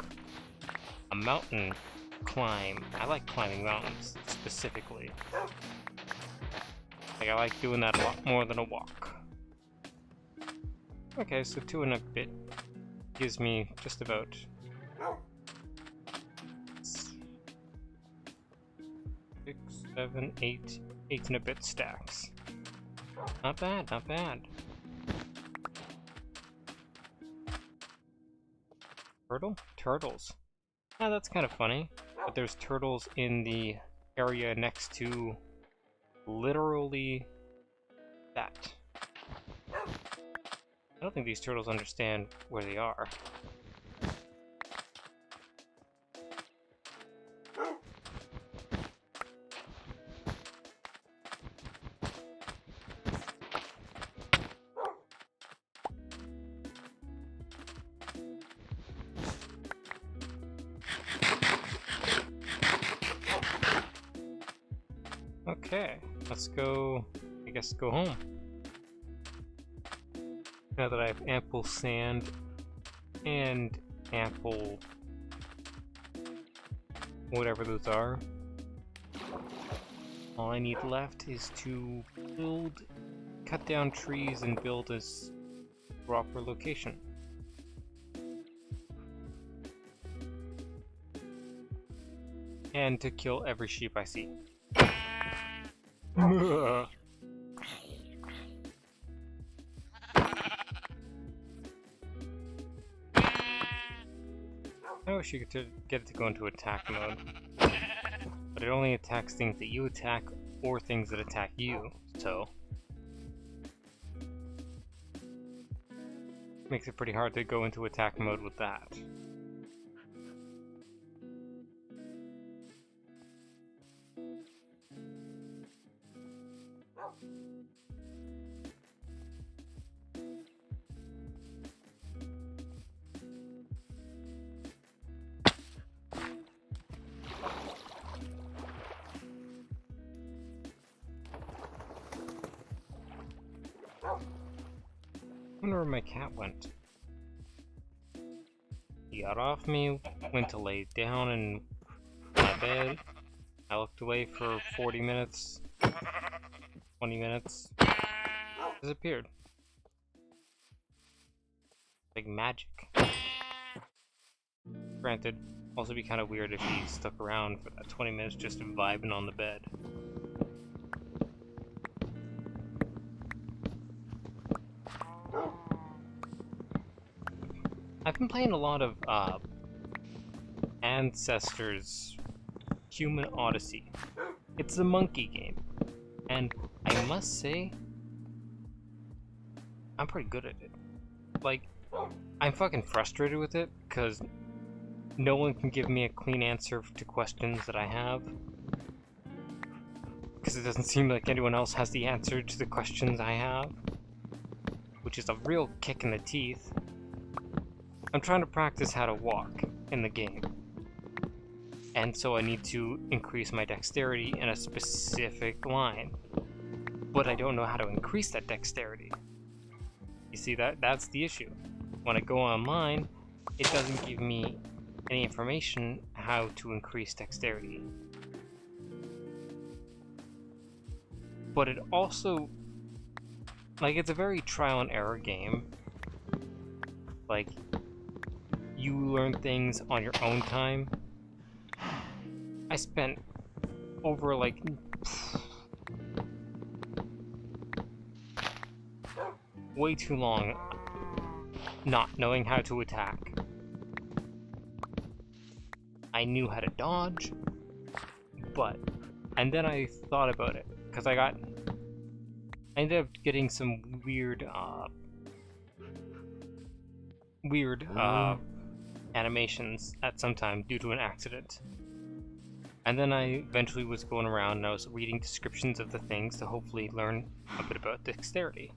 a mountain climb. I like climbing mountains, specifically. Like, I like doing that a lot more than a walk. Okay, so 2 and a bit gives me just about 6, 7, 8 and a bit stacks. Not bad, not bad. Turtle? Turtles. Yeah, that's kind of funny. But there's turtles in the area next to literally that. I don't think these turtles understand where they are. Okay, let's go, I guess, go home. Now that I have ample sand and ample whatever those are, all I need left is to cut down trees and build a proper location. And to kill every sheep I see. I wish you could get it to go into attack mode. But it only attacks things that you attack or things that attack you, so makes it pretty hard to go into attack mode with that. wonder where my cat went. He got off me, went to lay down in my bed. I looked away for 40 minutes, 20 minutes, disappeared. Like magic. Granted, also be kind of weird if he stuck around for that 20 minutes just vibing on the bed. I've been playing a lot of Ancestors Human Odyssey. It's a monkey game, and I must say, I'm pretty good at it. Like, I'm fucking frustrated with it, because no one can give me a clean answer to questions that I have. Because it doesn't seem like anyone else has the answer to the questions I have. Which is a real kick in the teeth. I'm trying to practice how to walk in the game. And so I need to increase my dexterity in a specific line. But I don't know how to increase that dexterity. You see, that's the issue. When I go online, it doesn't give me any information how to increase dexterity. But it also, like, it's a very trial and error game. Like, you learn things on your own time. I spent over like way too long not knowing how to attack. I knew how to dodge, and then I thought about it, because I ended up getting some weird animations at some time due to an accident. And then I eventually was going around and I was reading descriptions of the things to hopefully learn a bit about dexterity.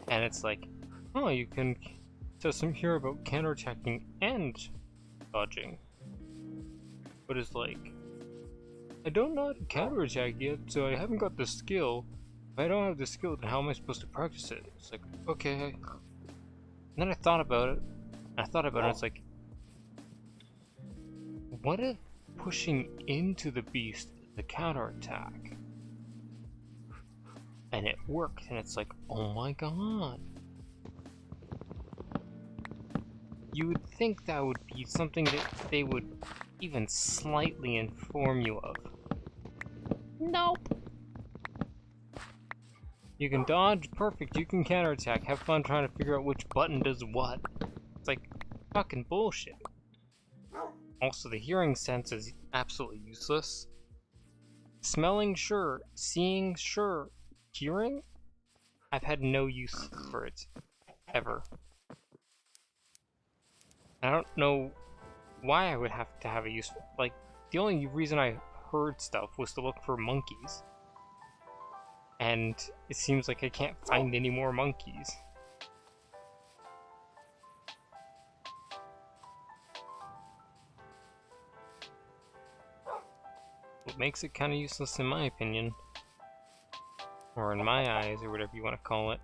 And it's like, oh, you can, says some here about counterattacking and dodging. But it's like, I don't know how to counterattack yet, so I haven't got the skill. If I don't have the skill, then how am I supposed to practice it? It's like, okay. And then I thought about it, and it's like, what if pushing into the beast is the counterattack? And it worked, and it's like, oh my god. You would think that would be something that they would even slightly inform you of. Nope. You can dodge, perfect, you can counterattack, have fun trying to figure out which button does what. It's like, fucking bullshit. Also, the hearing sense is absolutely useless. Smelling, sure. Seeing, sure. Hearing? I've had no use for it. Ever. I don't know why I would have to have a use. Like, the only reason I heard stuff was to look for monkeys. And it seems like I can't find any more monkeys. What makes it kind of useless in my opinion. Or in my eyes, or whatever you want to call it.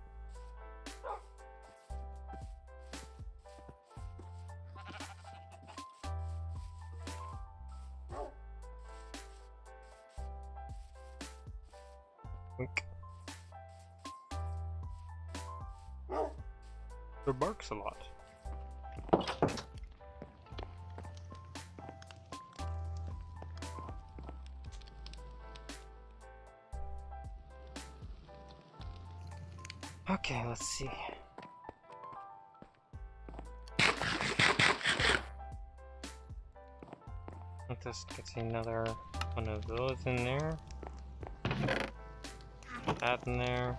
Wink. It barks a lot. Okay, let's see. Let us get another one of those in there. Put that in there.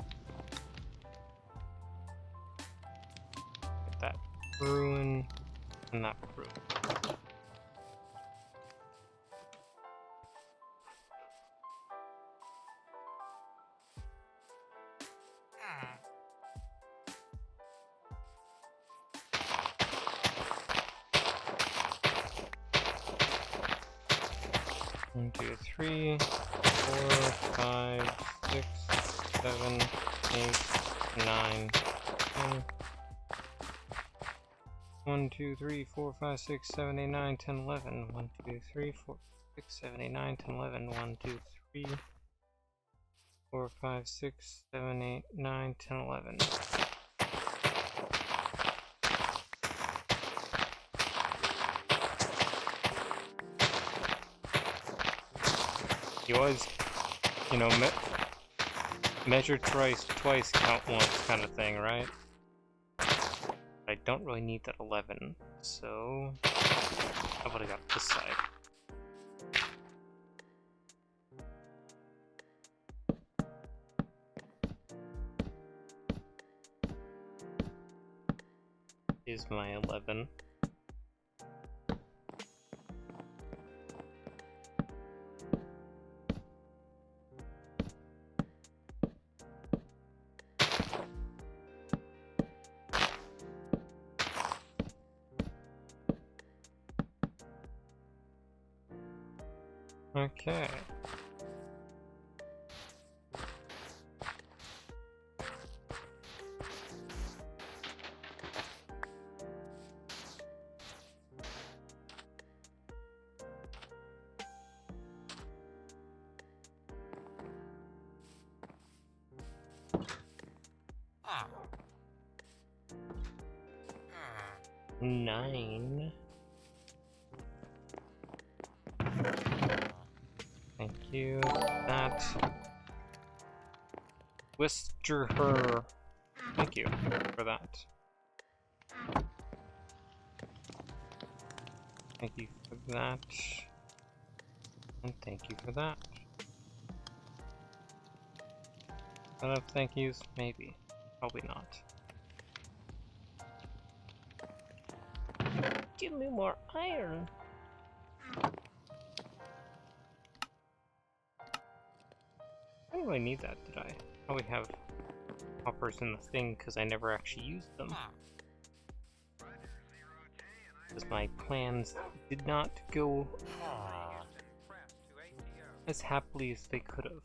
Get that ruin and that ruin. One, two, three, 4, 5, 6, 7, 8, 9, 1, 2, 3, 4, 5, 6, 7, 8, 9, 10, 11. 1, 2, 3, 4, 6, 7, 8, 9, 10, 11. 1, 2, 3, 4, 5, 6, 7, 8, 9, 10, 11. You always, you know, measure twice, count once kind of thing, right? I don't really need that 11, so how about I got this side? Is my 11. Okay. Nine. Thank you. That. Twister her. Thank you for that. Thank you for that. And thank you for that. Enough thank yous? Maybe. Probably not. Give me more iron! I didn't really need that, did I? Probably have hoppers in the thing because I never actually used them. Because my plans did not go as happily as they could have.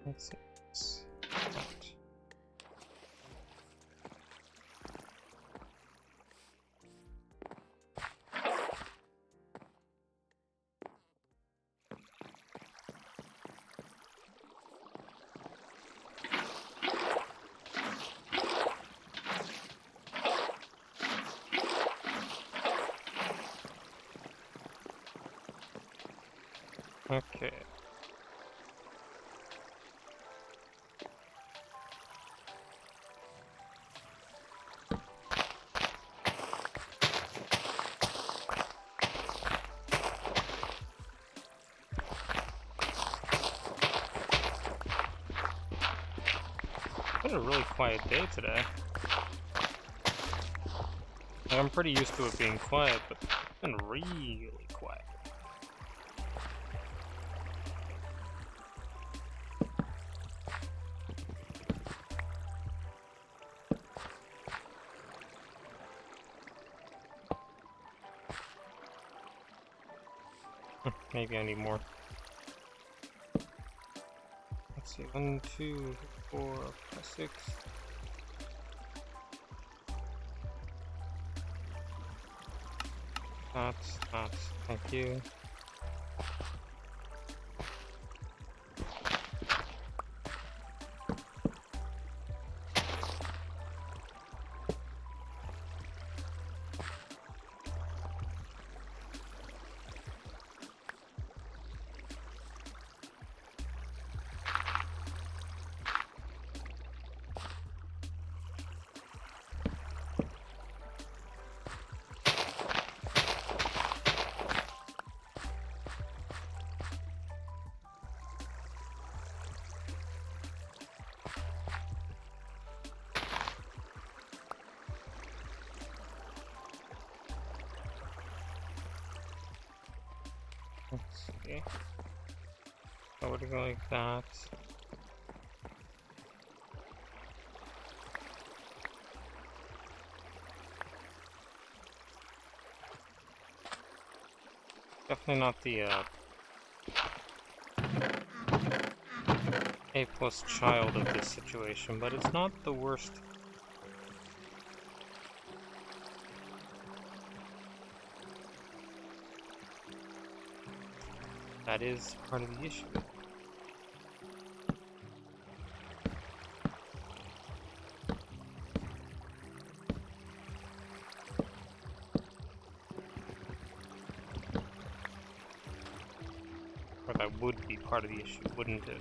Let's see. Okay. It's been a really quiet day today. Like, I'm pretty used to it being quiet, but it's been really quiet. Maybe I need more. Let's see, 1, 2, 4, 5, 6. That's, thank you. Okay. I would go like that. Definitely not the A plus child of this situation, but it's not the worst. That is part of the issue. Or that would be part of the issue, wouldn't it?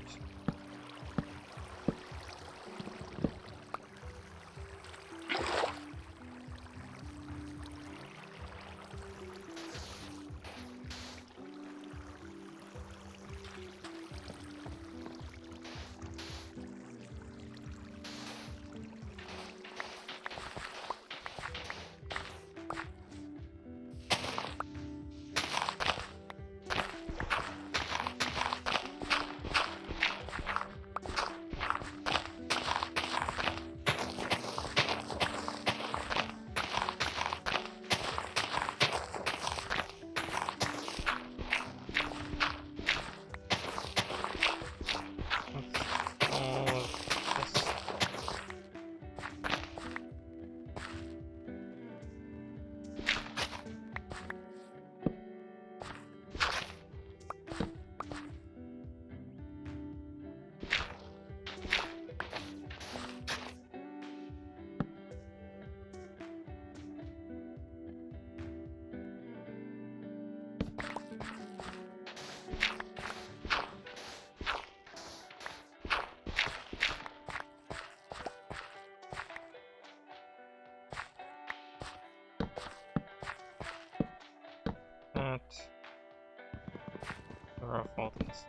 Our fault is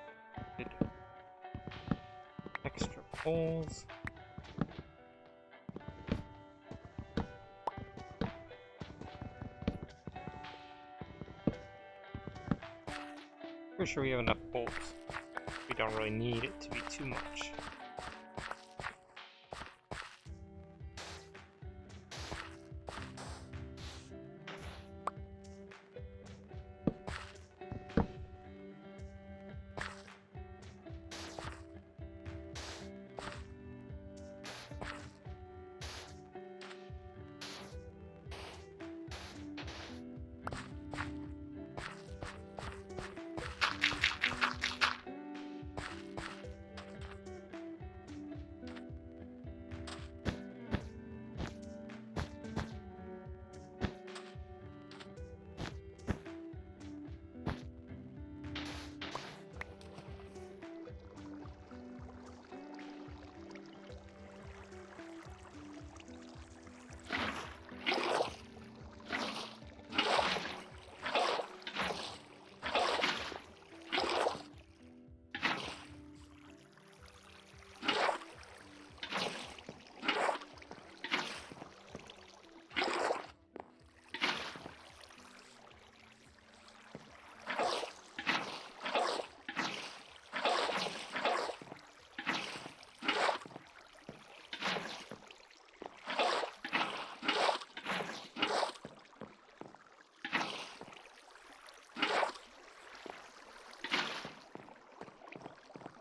extra poles. Pretty sure we have enough poles. We don't really need it to be too much.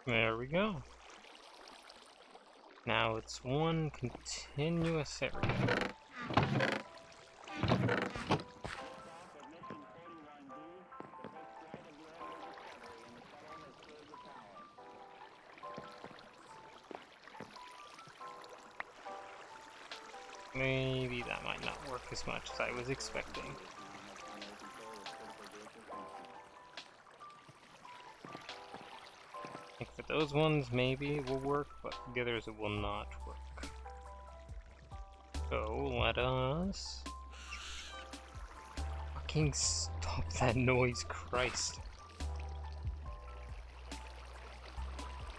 There we go. Now it's one continuous area. Maybe that might not work as much as I was expecting. Like for those ones, maybe it will work, but the others it will not work. So let us fucking stop that noise, Christ.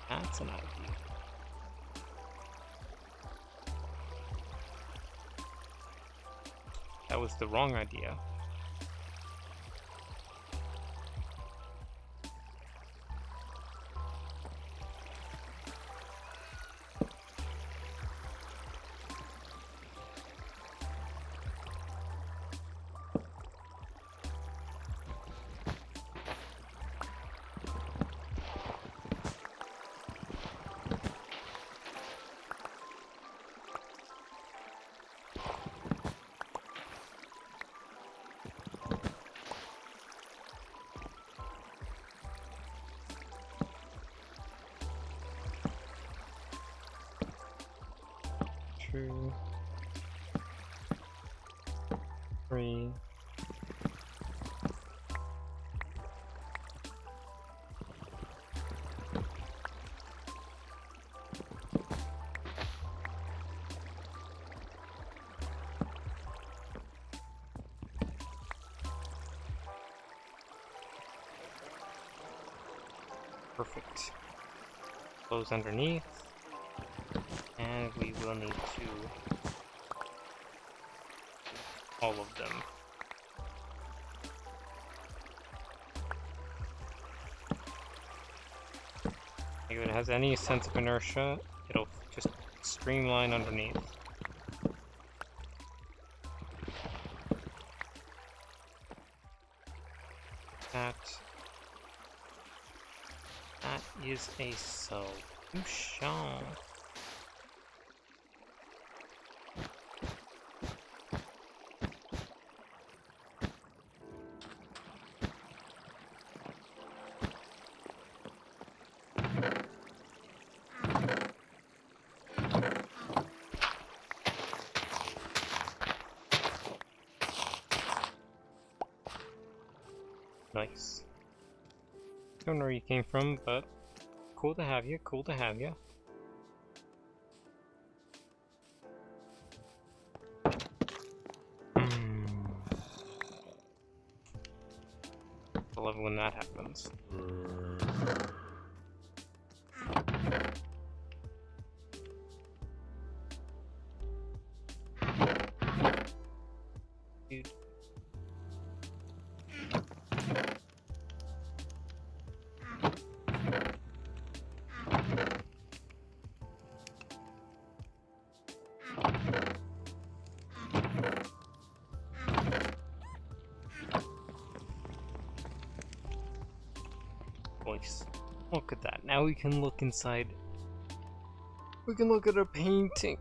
That's an idea. That was the wrong idea. 2, 3. Perfect. Close underneath, and we will need to all of them. If it has any sense of inertia, it'll just streamline underneath. That is a solution. Nice. Don't know where you came from, but cool to have you, cool to have you. I love it when that happens. Dude. Voice. Look at that. Now we can look inside. We can look at a painting.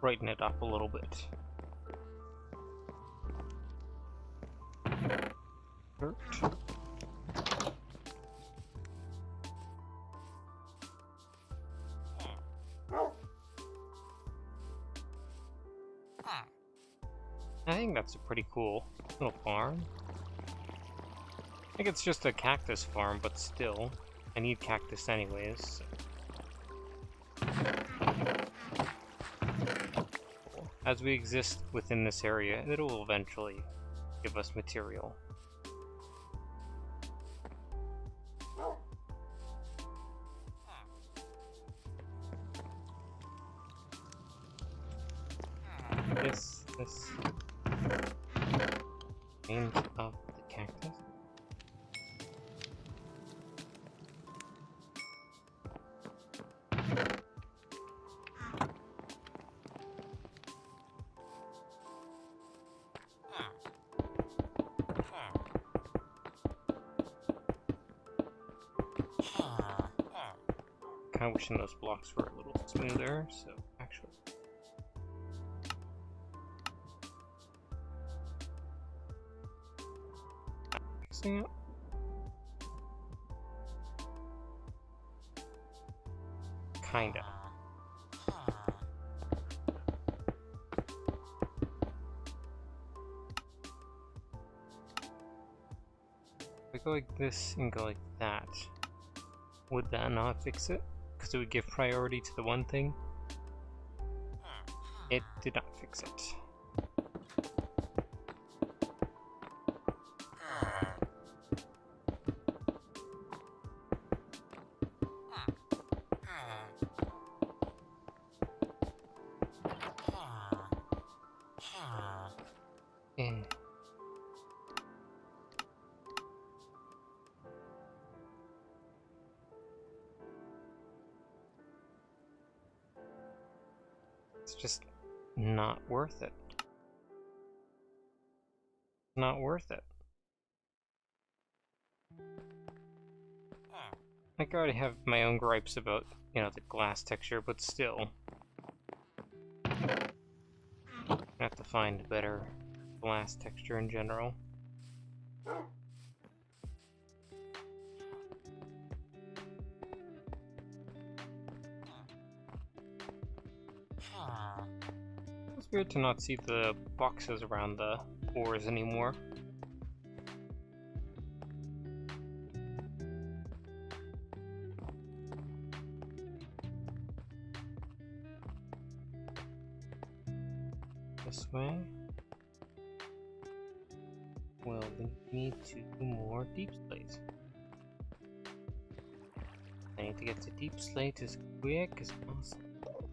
Brighten it up a little bit. Dirt. I think that's a pretty cool little farm. I think it's just a cactus farm, but still, I need cactus anyways. As we exist within this area, it will eventually give us material. This names of the cactus. Kinda wishing those blocks were a little smoother, so actually. Fixing it. Kinda. If we go like this and go like that, would that not fix it? Because it would give priority to the one thing. It did not fix it. It's just not worth it. Not worth it. Like, I already have my own gripes about, you know, the glass texture, but still. I have to find a better glass texture in general. It's weird to not see the boxes around the ores anymore. This way. Well, we need 2 more deep slates. I need to get to deep slate as quick as possible.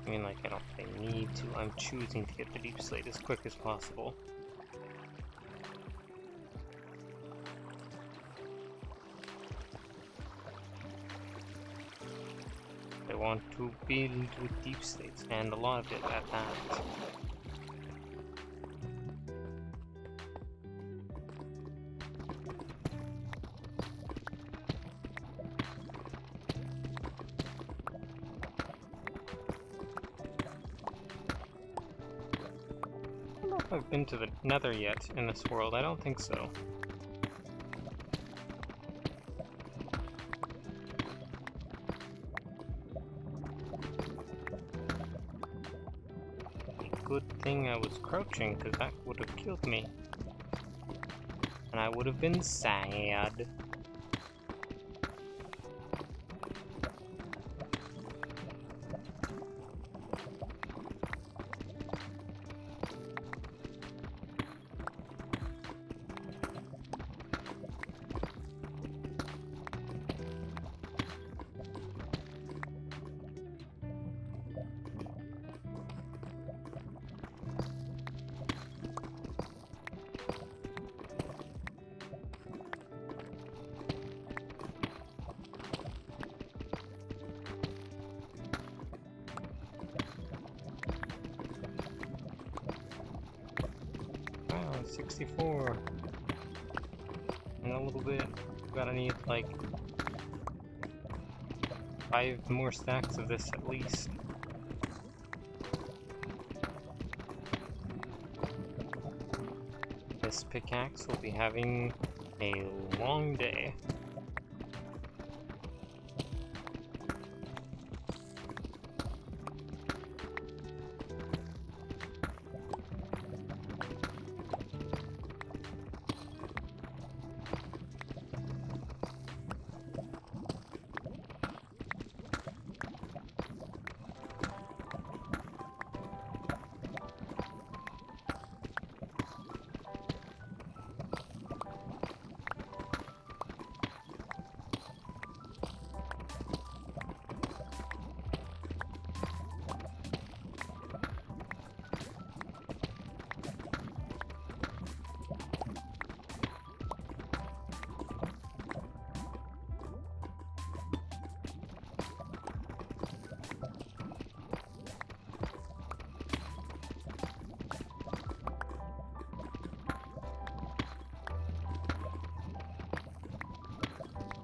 I mean, like, I don't think I need to. I'm choosing to get the deep slate as quick as possible. I want to build with deep slates, and a lot of it at that. I don't know if I've been to the Nether yet in this world. I don't think so. Good thing I was crouching, because that would have killed me. And I would have been sad. Wow, 64. In a little bit. Gotta need like 5 more stacks of this at least. This pickaxe will be having a long day.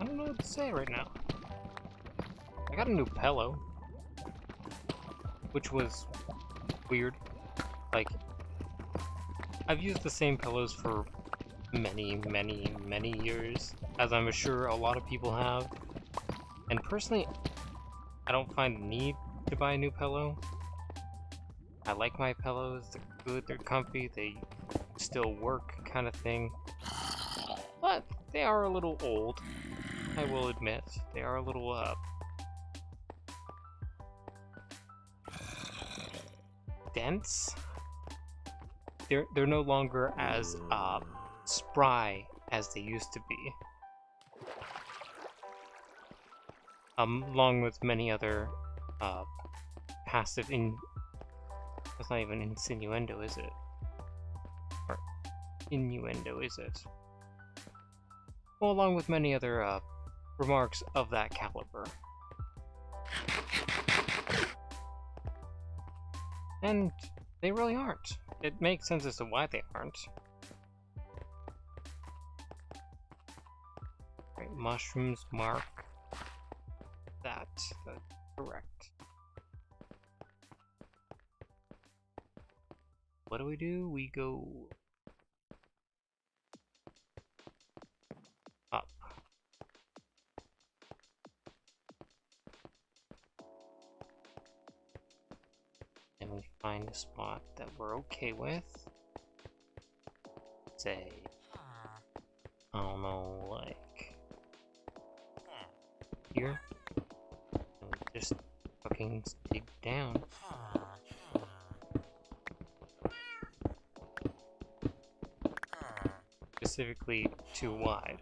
I don't know what to say right now. I got a new pillow, which was weird. Like, I've used the same pillows for many years, as I'm sure a lot of people have. And personally, I don't find the need to buy a new pillow. I like my pillows, they're good, they're comfy, they still work kind of thing. But they are a little old, I will admit. They are a little, dense. They're no longer as, spry as they used to be. Along with many other, passive that's not even insinuendo, is it? Or innuendo, is it? Well, along with many other, remarks of that caliber. And they really aren't. It makes sense as to why they aren't. Right, mushrooms mark that. That's correct. What do? We go up. And we find a spot that we're okay with. Say, I don't know, like here. And we just fucking dig down. Specifically too wide.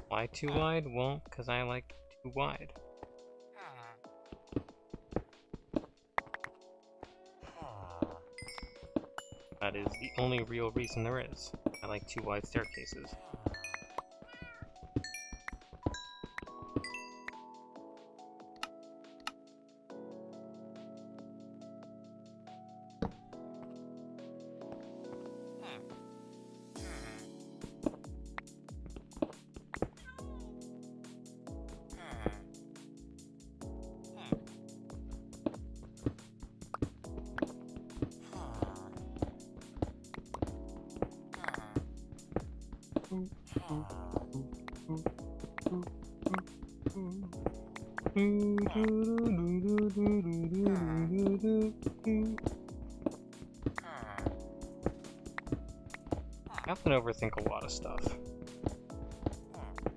Why too wide? Well, because I like too wide. That is the only real reason there is. I like too wide staircases. I often overthink a lot of stuff.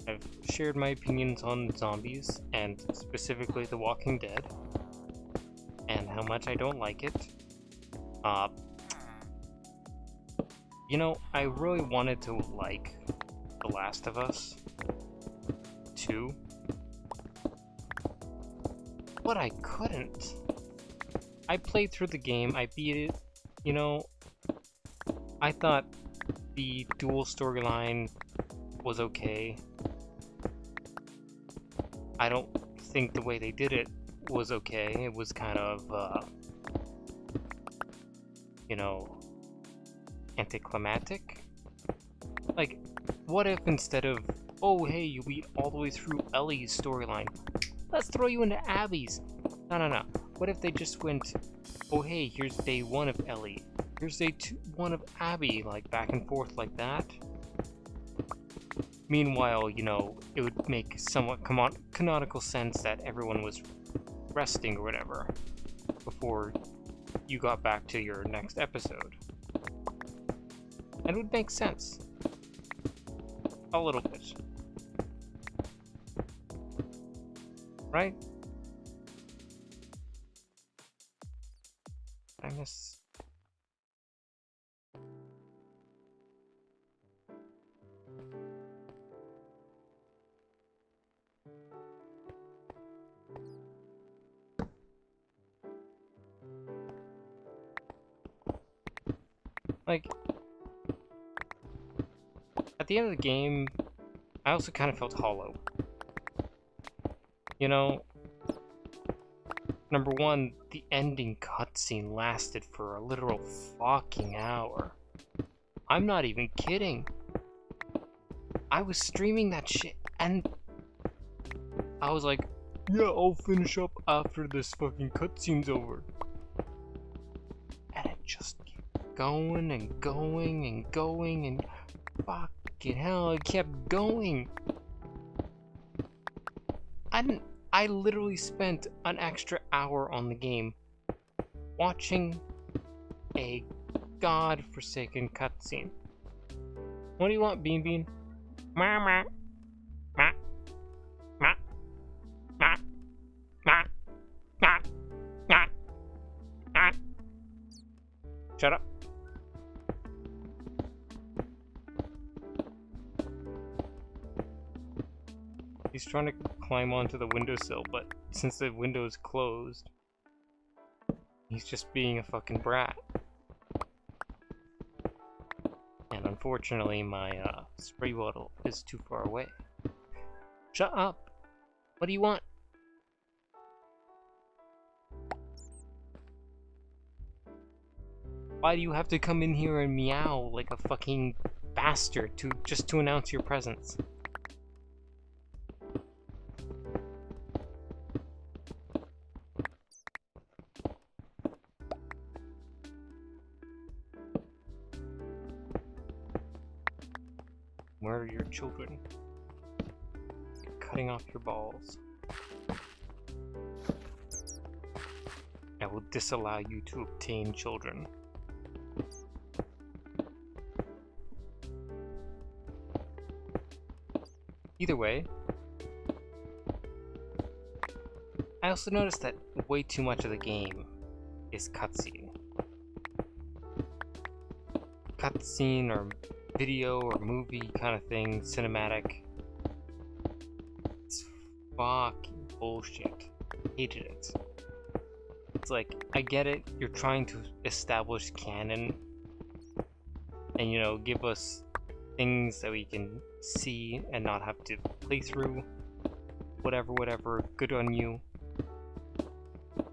I've shared my opinions on zombies, and specifically The Walking Dead, and how much I don't like it. You know, I really wanted to like The Last of Us 2, but I couldn't. I played through the game, I beat it, you know, I thought the dual storyline was okay. I don't think the way they did it was okay. It was kind of, you know, anticlimactic. Like, what if instead of, oh hey, you beat all the way through Ellie's storyline, let's throw you into Abby's? No. What if they just went, oh hey, here's day 1 of Ellie, here's day 1 of Abby, like back and forth like that? Meanwhile, you know, it would make somewhat canonical sense that everyone was resting or whatever before you got back to your next episode. And it would make sense. A little bit. Right? I miss... Like, at the end of the game, I also kind of felt hollow. You know, number one, the ending cutscene lasted for a literal fucking hour. I'm not even kidding. I was streaming that shit, and I was like, yeah, I'll finish up after this fucking cutscene's over. And it just kept going and going and going, and fucking hell, it kept going. I literally spent an extra hour on the game watching a godforsaken cutscene. What do you want, Bean Bean? Ma. Shut up. He's trying to climb onto the windowsill, but since the window is closed, he's just being a fucking brat. And unfortunately, my spray bottle is too far away. Shut up! What do you want? Why do you have to come in here and meow like a fucking bastard just to announce your presence? Murder your children. Cutting off your balls. I will disallow you to obtain children. Either way, I also noticed that way too much of the game is cutscene. Cutscene or video or movie kind of thing, cinematic. It's fucking bullshit. Hated it. It's like, I get it, you're trying to establish canon and, you know, give us things that we can see and not have to play through. Whatever, good on you.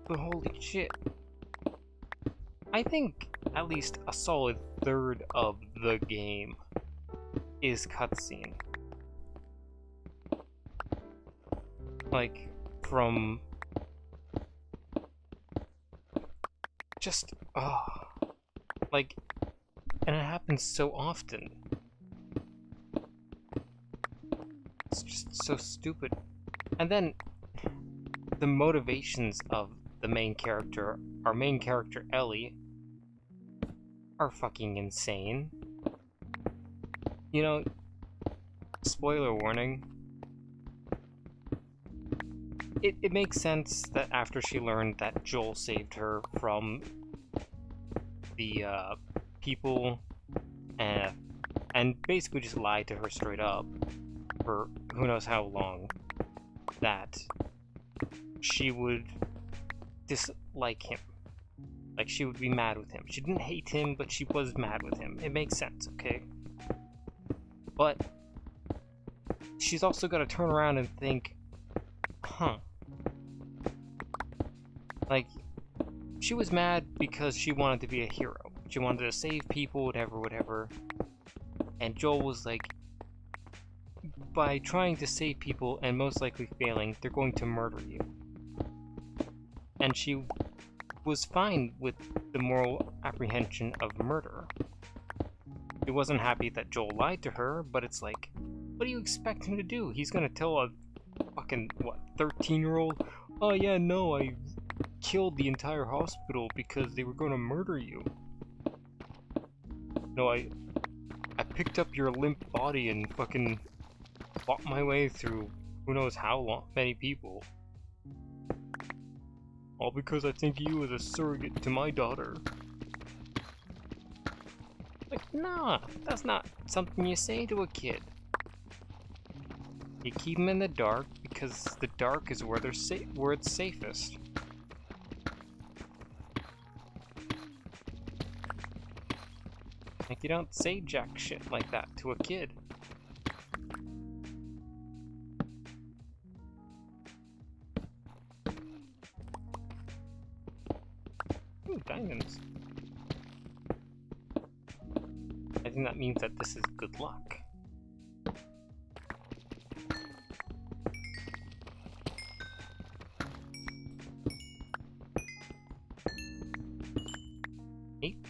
But holy shit. I think at least a solid third of the game is cutscene. Like, from just, like, and it happens so often. It's just so stupid. And then, the motivations of the main character, our main character Ellie, are fucking insane. You know, spoiler warning. It makes sense that after she learned that Joel saved her from the people and basically just lied to her straight up for who knows how long, that she would dislike him. Like, she would be mad with him. She didn't hate him, but she was mad with him. It makes sense, okay? But she's also got to turn around and think, like, she was mad because she wanted to be a hero. She wanted to save people, whatever. And Joel was like, by trying to save people and most likely failing, they're going to murder you. And she was fine with the moral apprehension of murder. She wasn't happy that Joel lied to her, but it's like, what do you expect him to do? He's gonna tell a fucking, 13-year-old, oh yeah, no, I killed the entire hospital because they were gonna murder you. No, I picked up your limp body and fucking fought my way through who knows how many people. All because I think you was a surrogate to my daughter. Like, nah, that's not something you say to a kid. You keep them in the dark because the dark is where where it's safest. Like, you don't say jack shit like that to a kid. Ooh, diamonds. I think that means that this is good luck.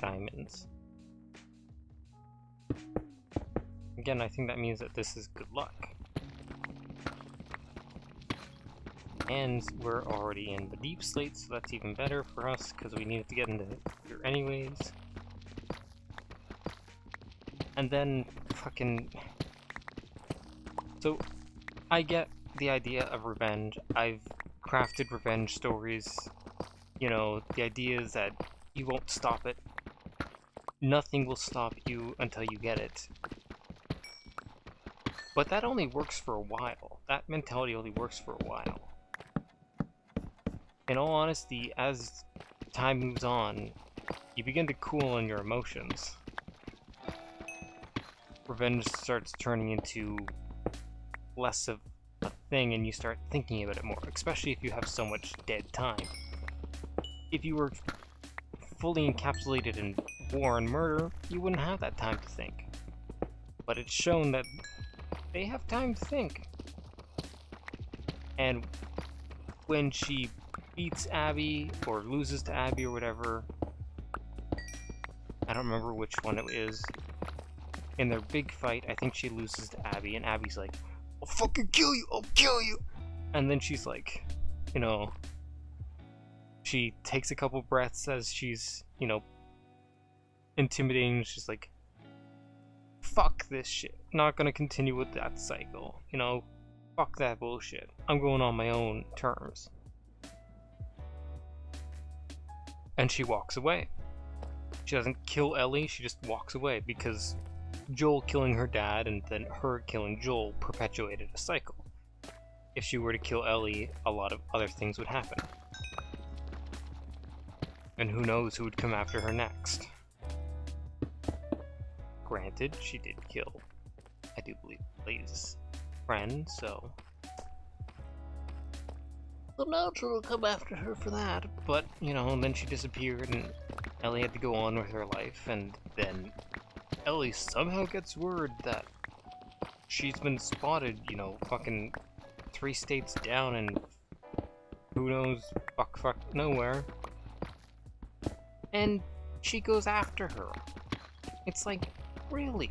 Diamonds. Again, I think that means that this is good luck. And we're already in the deep slate, so that's even better for us, because we needed to get into here anyways. And then, fucking... So, I get the idea of revenge. I've crafted revenge stories. You know, the idea is that you won't stop it. Nothing will stop you until you get it. But that only works for a while. That mentality only works for a while. In all honesty, as time moves on, you begin to cool on your emotions. Revenge starts turning into less of a thing and you start thinking about it more, especially if you have so much dead time. If you were fully encapsulated in war and murder, you wouldn't have that time to think. But it's shown that they have time to think. And when she beats Abby, or loses to Abby or whatever, I don't remember which one it is, in their big fight, I think she loses to Abby, and Abby's like, I'll fucking kill you, I'll kill you! And then she's like, you know, she takes a couple breaths as she's, you know, intimidating. She's like, fuck this shit. Not gonna continue with that cycle. You know, fuck that bullshit. I'm going on my own terms. And she walks away. She doesn't kill Ellie, she just walks away because Joel killing her dad and then her killing Joel perpetuated a cycle. If she were to kill Ellie, a lot of other things would happen. And who knows who would come after her next. Granted, she did kill, I do believe, Lay's friend, so the natural will come after her for that. But, you know, and then she disappeared and Ellie had to go on with her life, and then Ellie somehow gets word that she's been spotted, you know, fucking 3 states down and who knows, fuck nowhere. And she goes after her. It's like, really?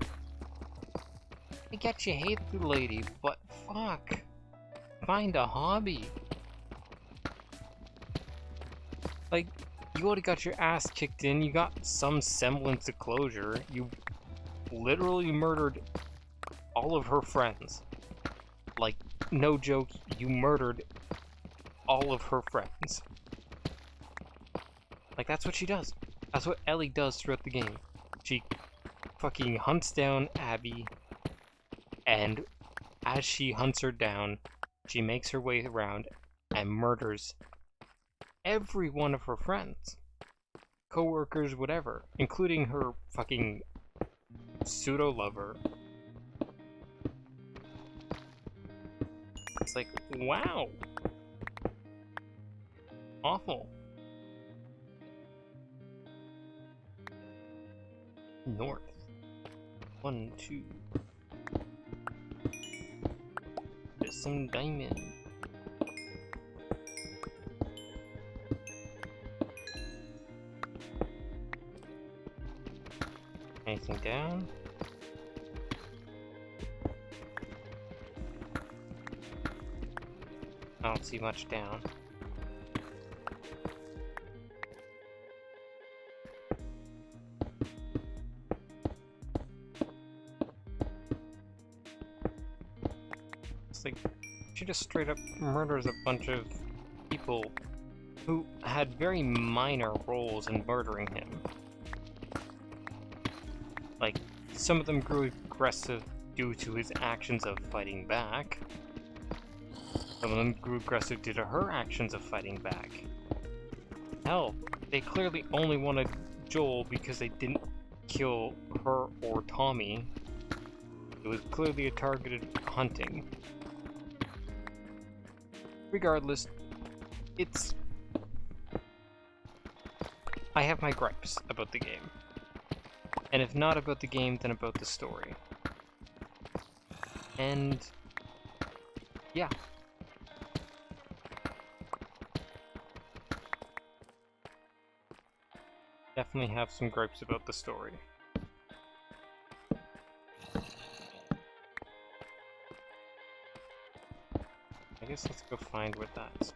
I get you hate the lady, but fuck. Find a hobby. Like, you already got your ass kicked in, you got some semblance of closure, you literally murdered all of her friends. Like, no joke, you murdered all of her friends. Like, that's what she does. That's what Ellie does throughout the game. She fucking hunts down Abby, and as she hunts her down, she makes her way around and murders every one of her friends. Co-workers, whatever. Including her fucking pseudo-lover. It's like, wow. Awful. North. 1, 2. There's some diamond. Anything down? I don't see much down. It's like, she just straight up murders a bunch of people who had very minor roles in murdering him. Like, some of them grew aggressive due to his actions of fighting back. Some of them grew aggressive due to her actions of fighting back. Hell, they clearly only wanted Joel because they didn't kill her or Tommy. It was clearly a targeted hunting. Regardless, it's... I have my gripes about the game. And if not about the game, then about the story. And... yeah. Definitely have some gripes about the story. I guess let's go find where that's.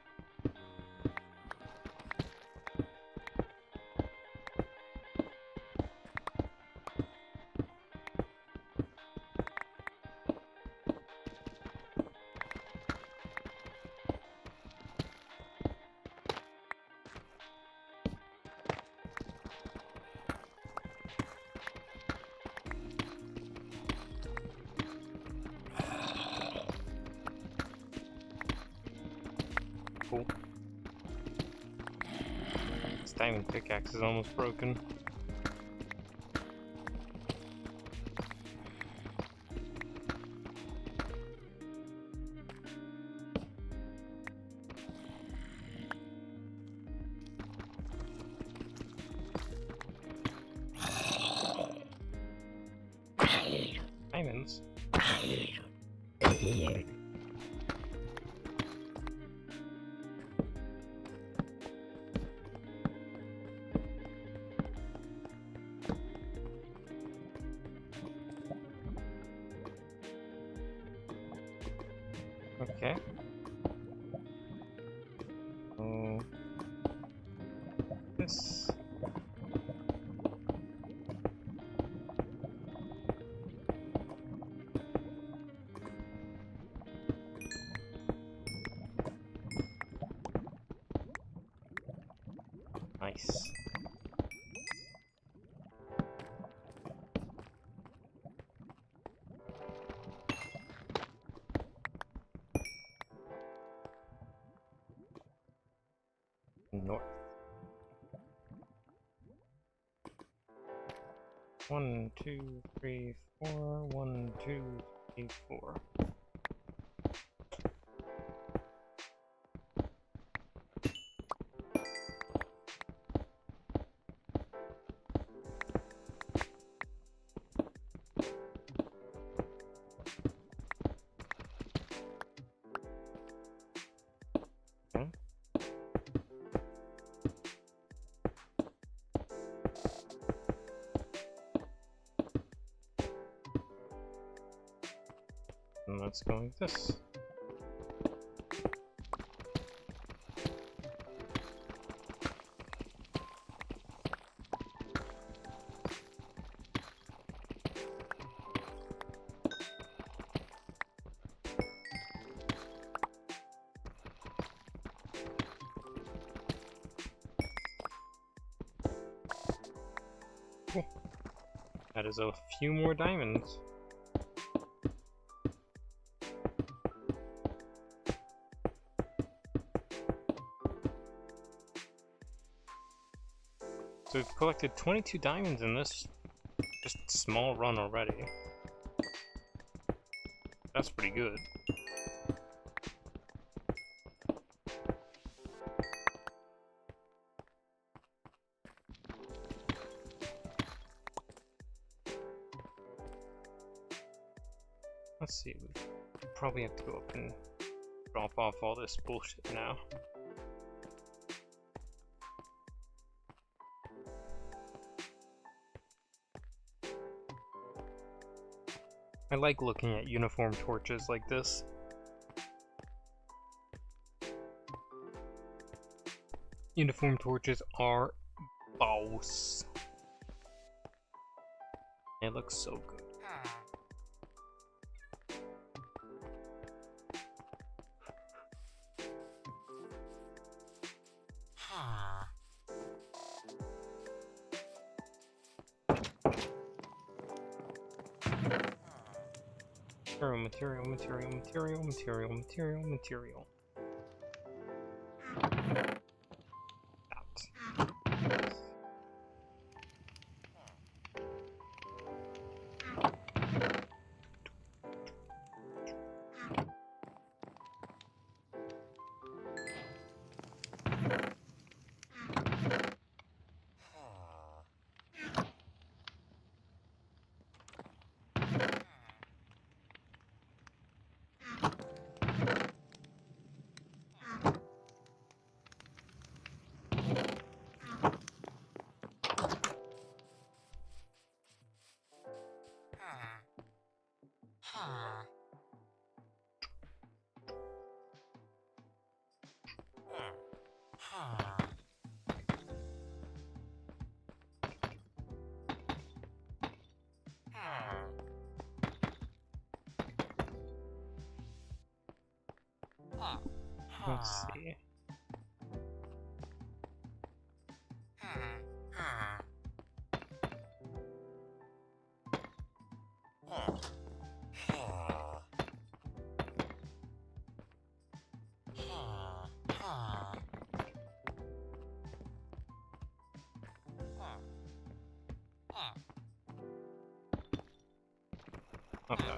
Cool. This diamond pickaxe is almost broken. diamonds. Okay. This. Nice. North. 1, 2, 3, 4. 1, 2, 3, 4. Okay. And let's go like this. Cool. That is a few more diamonds. So we've collected 22 diamonds in this just small run already. That's pretty good. Let's see, we probably have to go up and drop off all this bullshit now. I like looking at uniform torches like this. Uniform torches are boss. It looks so good. Material, material, material, material, material, material. Let's see. Okay.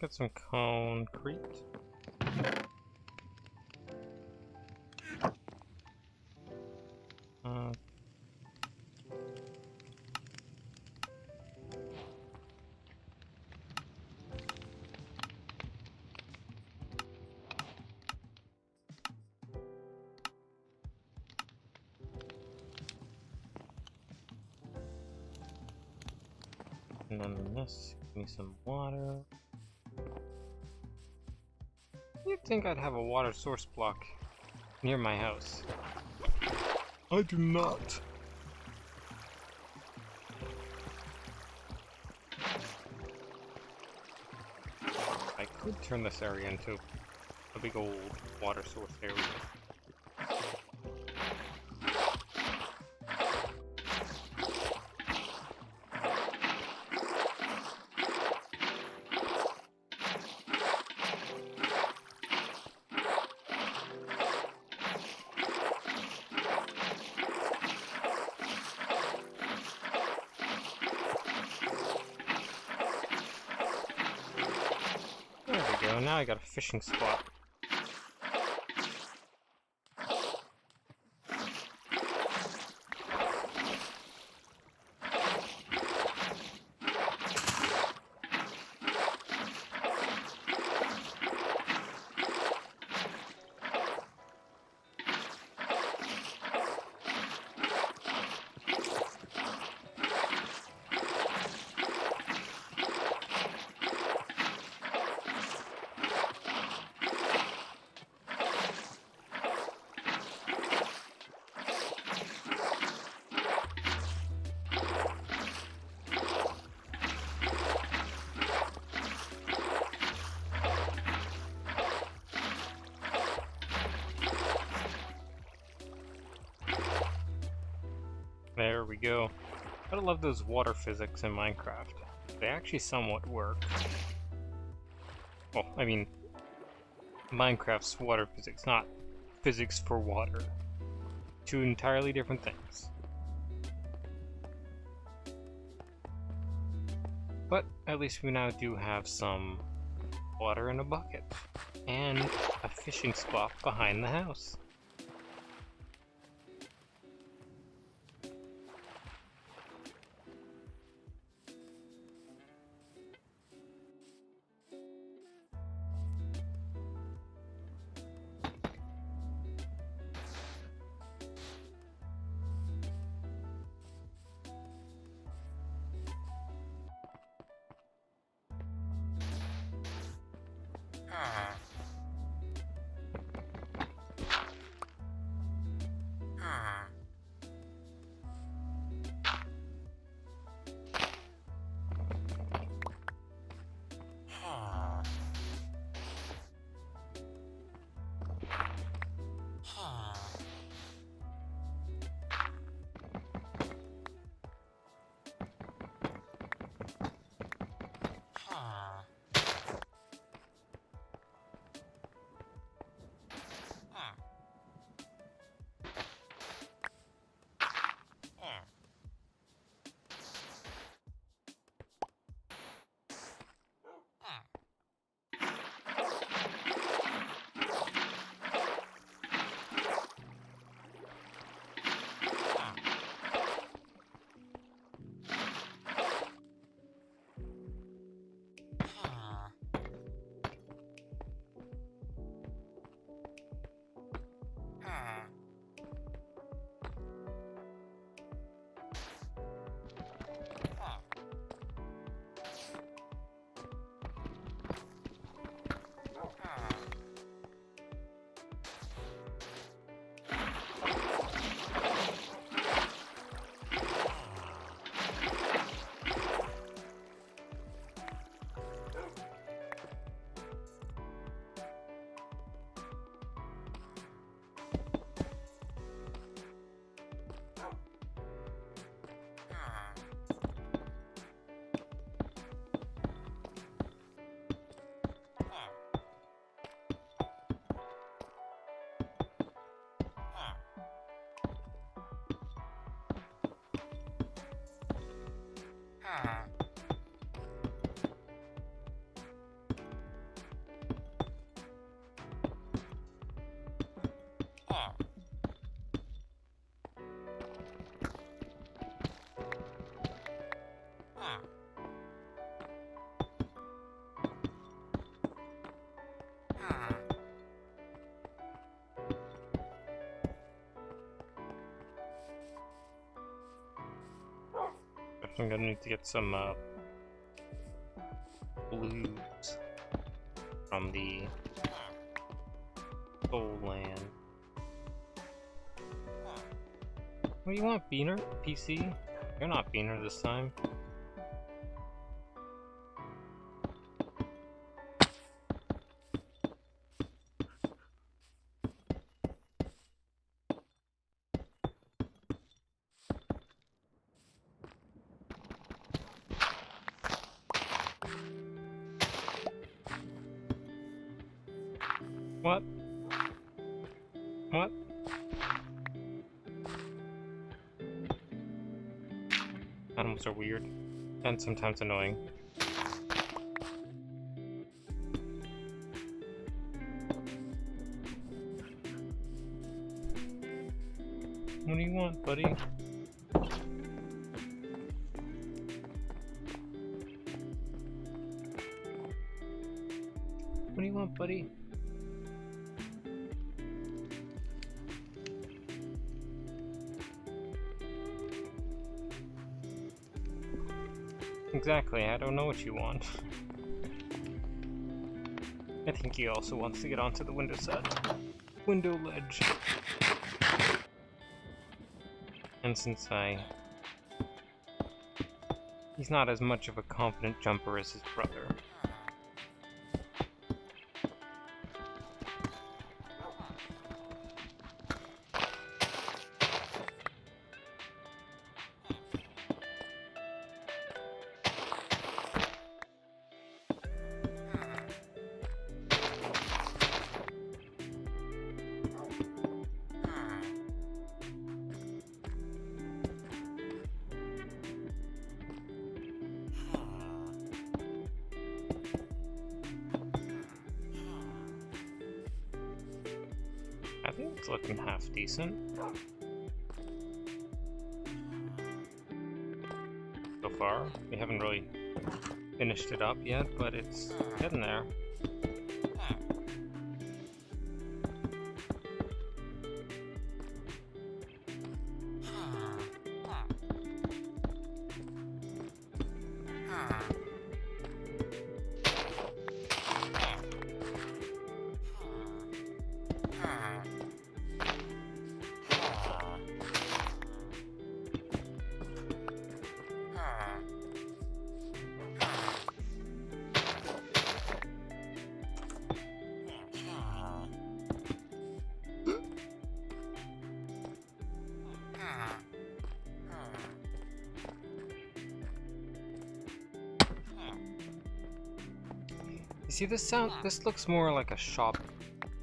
get some concrete. Uh, and then this, give me some water. You'd think I'd have a water source block near my house. I do not. I could turn this area into a big old water source area. There we go, now I got a fishing spot. There we go. Gotta love those water physics in Minecraft. They actually somewhat work. Well, I mean, Minecraft's water physics, not physics for water. Two entirely different things. But at least we now do have some water in a bucket. And a fishing spot behind the house. I'm gonna need to get some blues from the Soul Land. What do you want, Beaner? PC? You're not Beaner this time. What? What? Animals are weird and sometimes annoying. What do you want, buddy? What do you want, buddy? Exactly, I don't know what you want. I think he also wants to get onto the window ledge. And since he's not as much of a confident jumper as his brother. I think it's looking half decent. So far, we haven't really finished it up yet, but it's getting there. You see, this looks more like a shop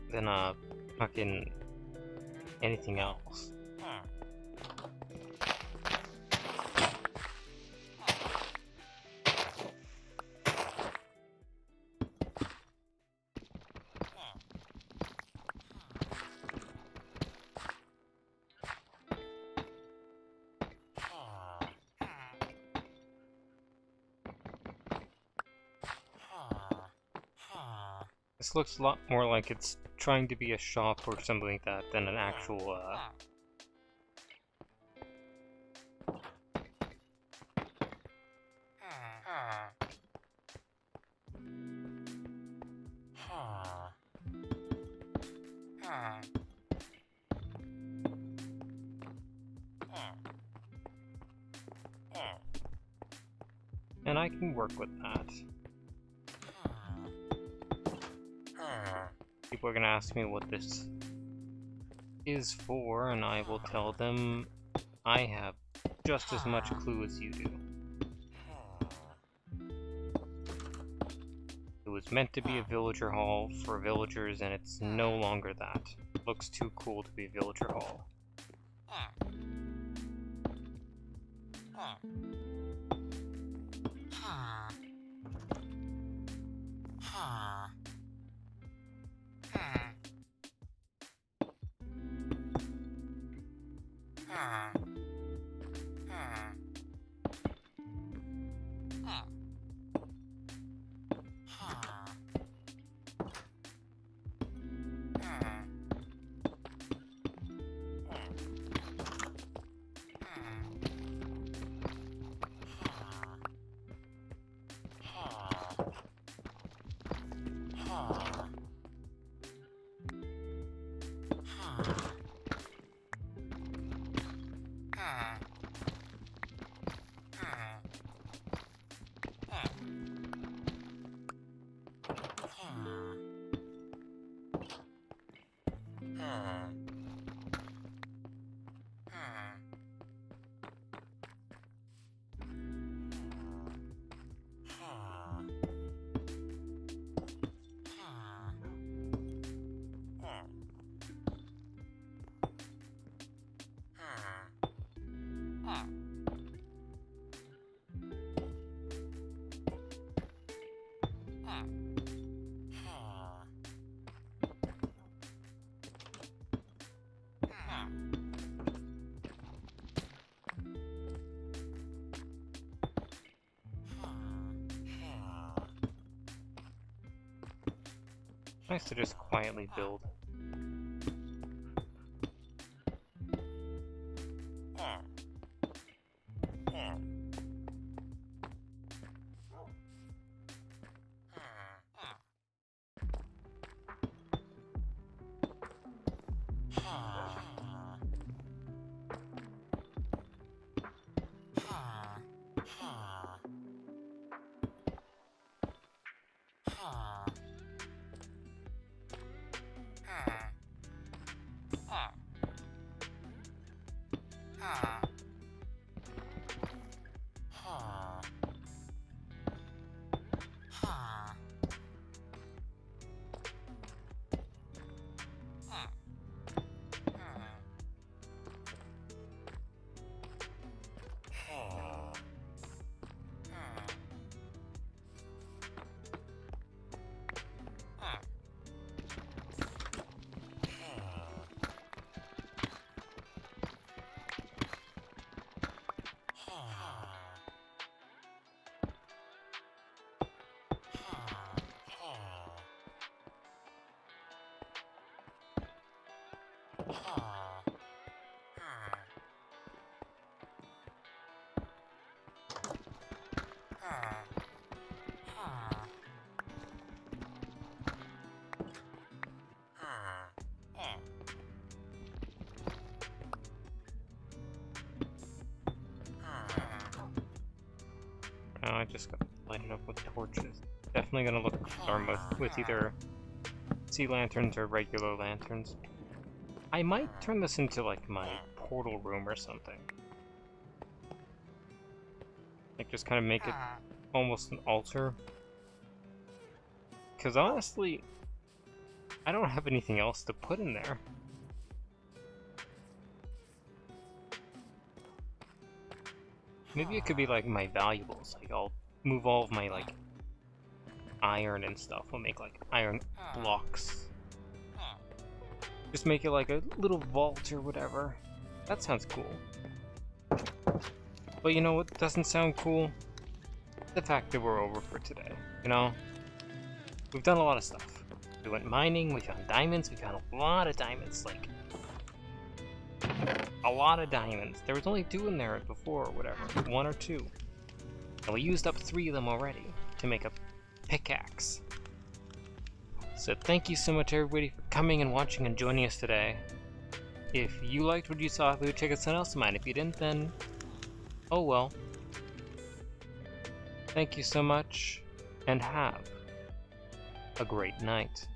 than a fucking anything else. This looks a lot more like it's trying to be a shop or something like that than an actual, and I can work with that. People are gonna ask me what this is for, and I will tell them I have just as much clue as you do. It was meant to be a villager hall for villagers, and it's no longer that. It looks too cool to be a villager hall. Nice to just quietly build. I just got to light it up with torches. Definitely gonna look with either sea lanterns or regular lanterns. I might turn this into like my portal room or something. Like just kind of make it almost an altar. Because honestly, I don't have anything else to put in there. Maybe it could be like my valuables. Like I'll move all of my like iron and stuff. I'll make like iron blocks. Just make it like a little vault or whatever. That sounds cool. But you know what doesn't sound cool? The fact that we're over for today. You know? We've done a lot of stuff. We went mining, we found diamonds, we found a lot of diamonds, like a lot of diamonds. There was only 2 in there before or whatever. 1 or 2. And we used up 3 of them already to make a pickaxe. So thank you so much everybody for coming and watching and joining us today. If you liked what you saw, please check out something else of mine. If you didn't, then oh well. Thank you so much, and have a great night.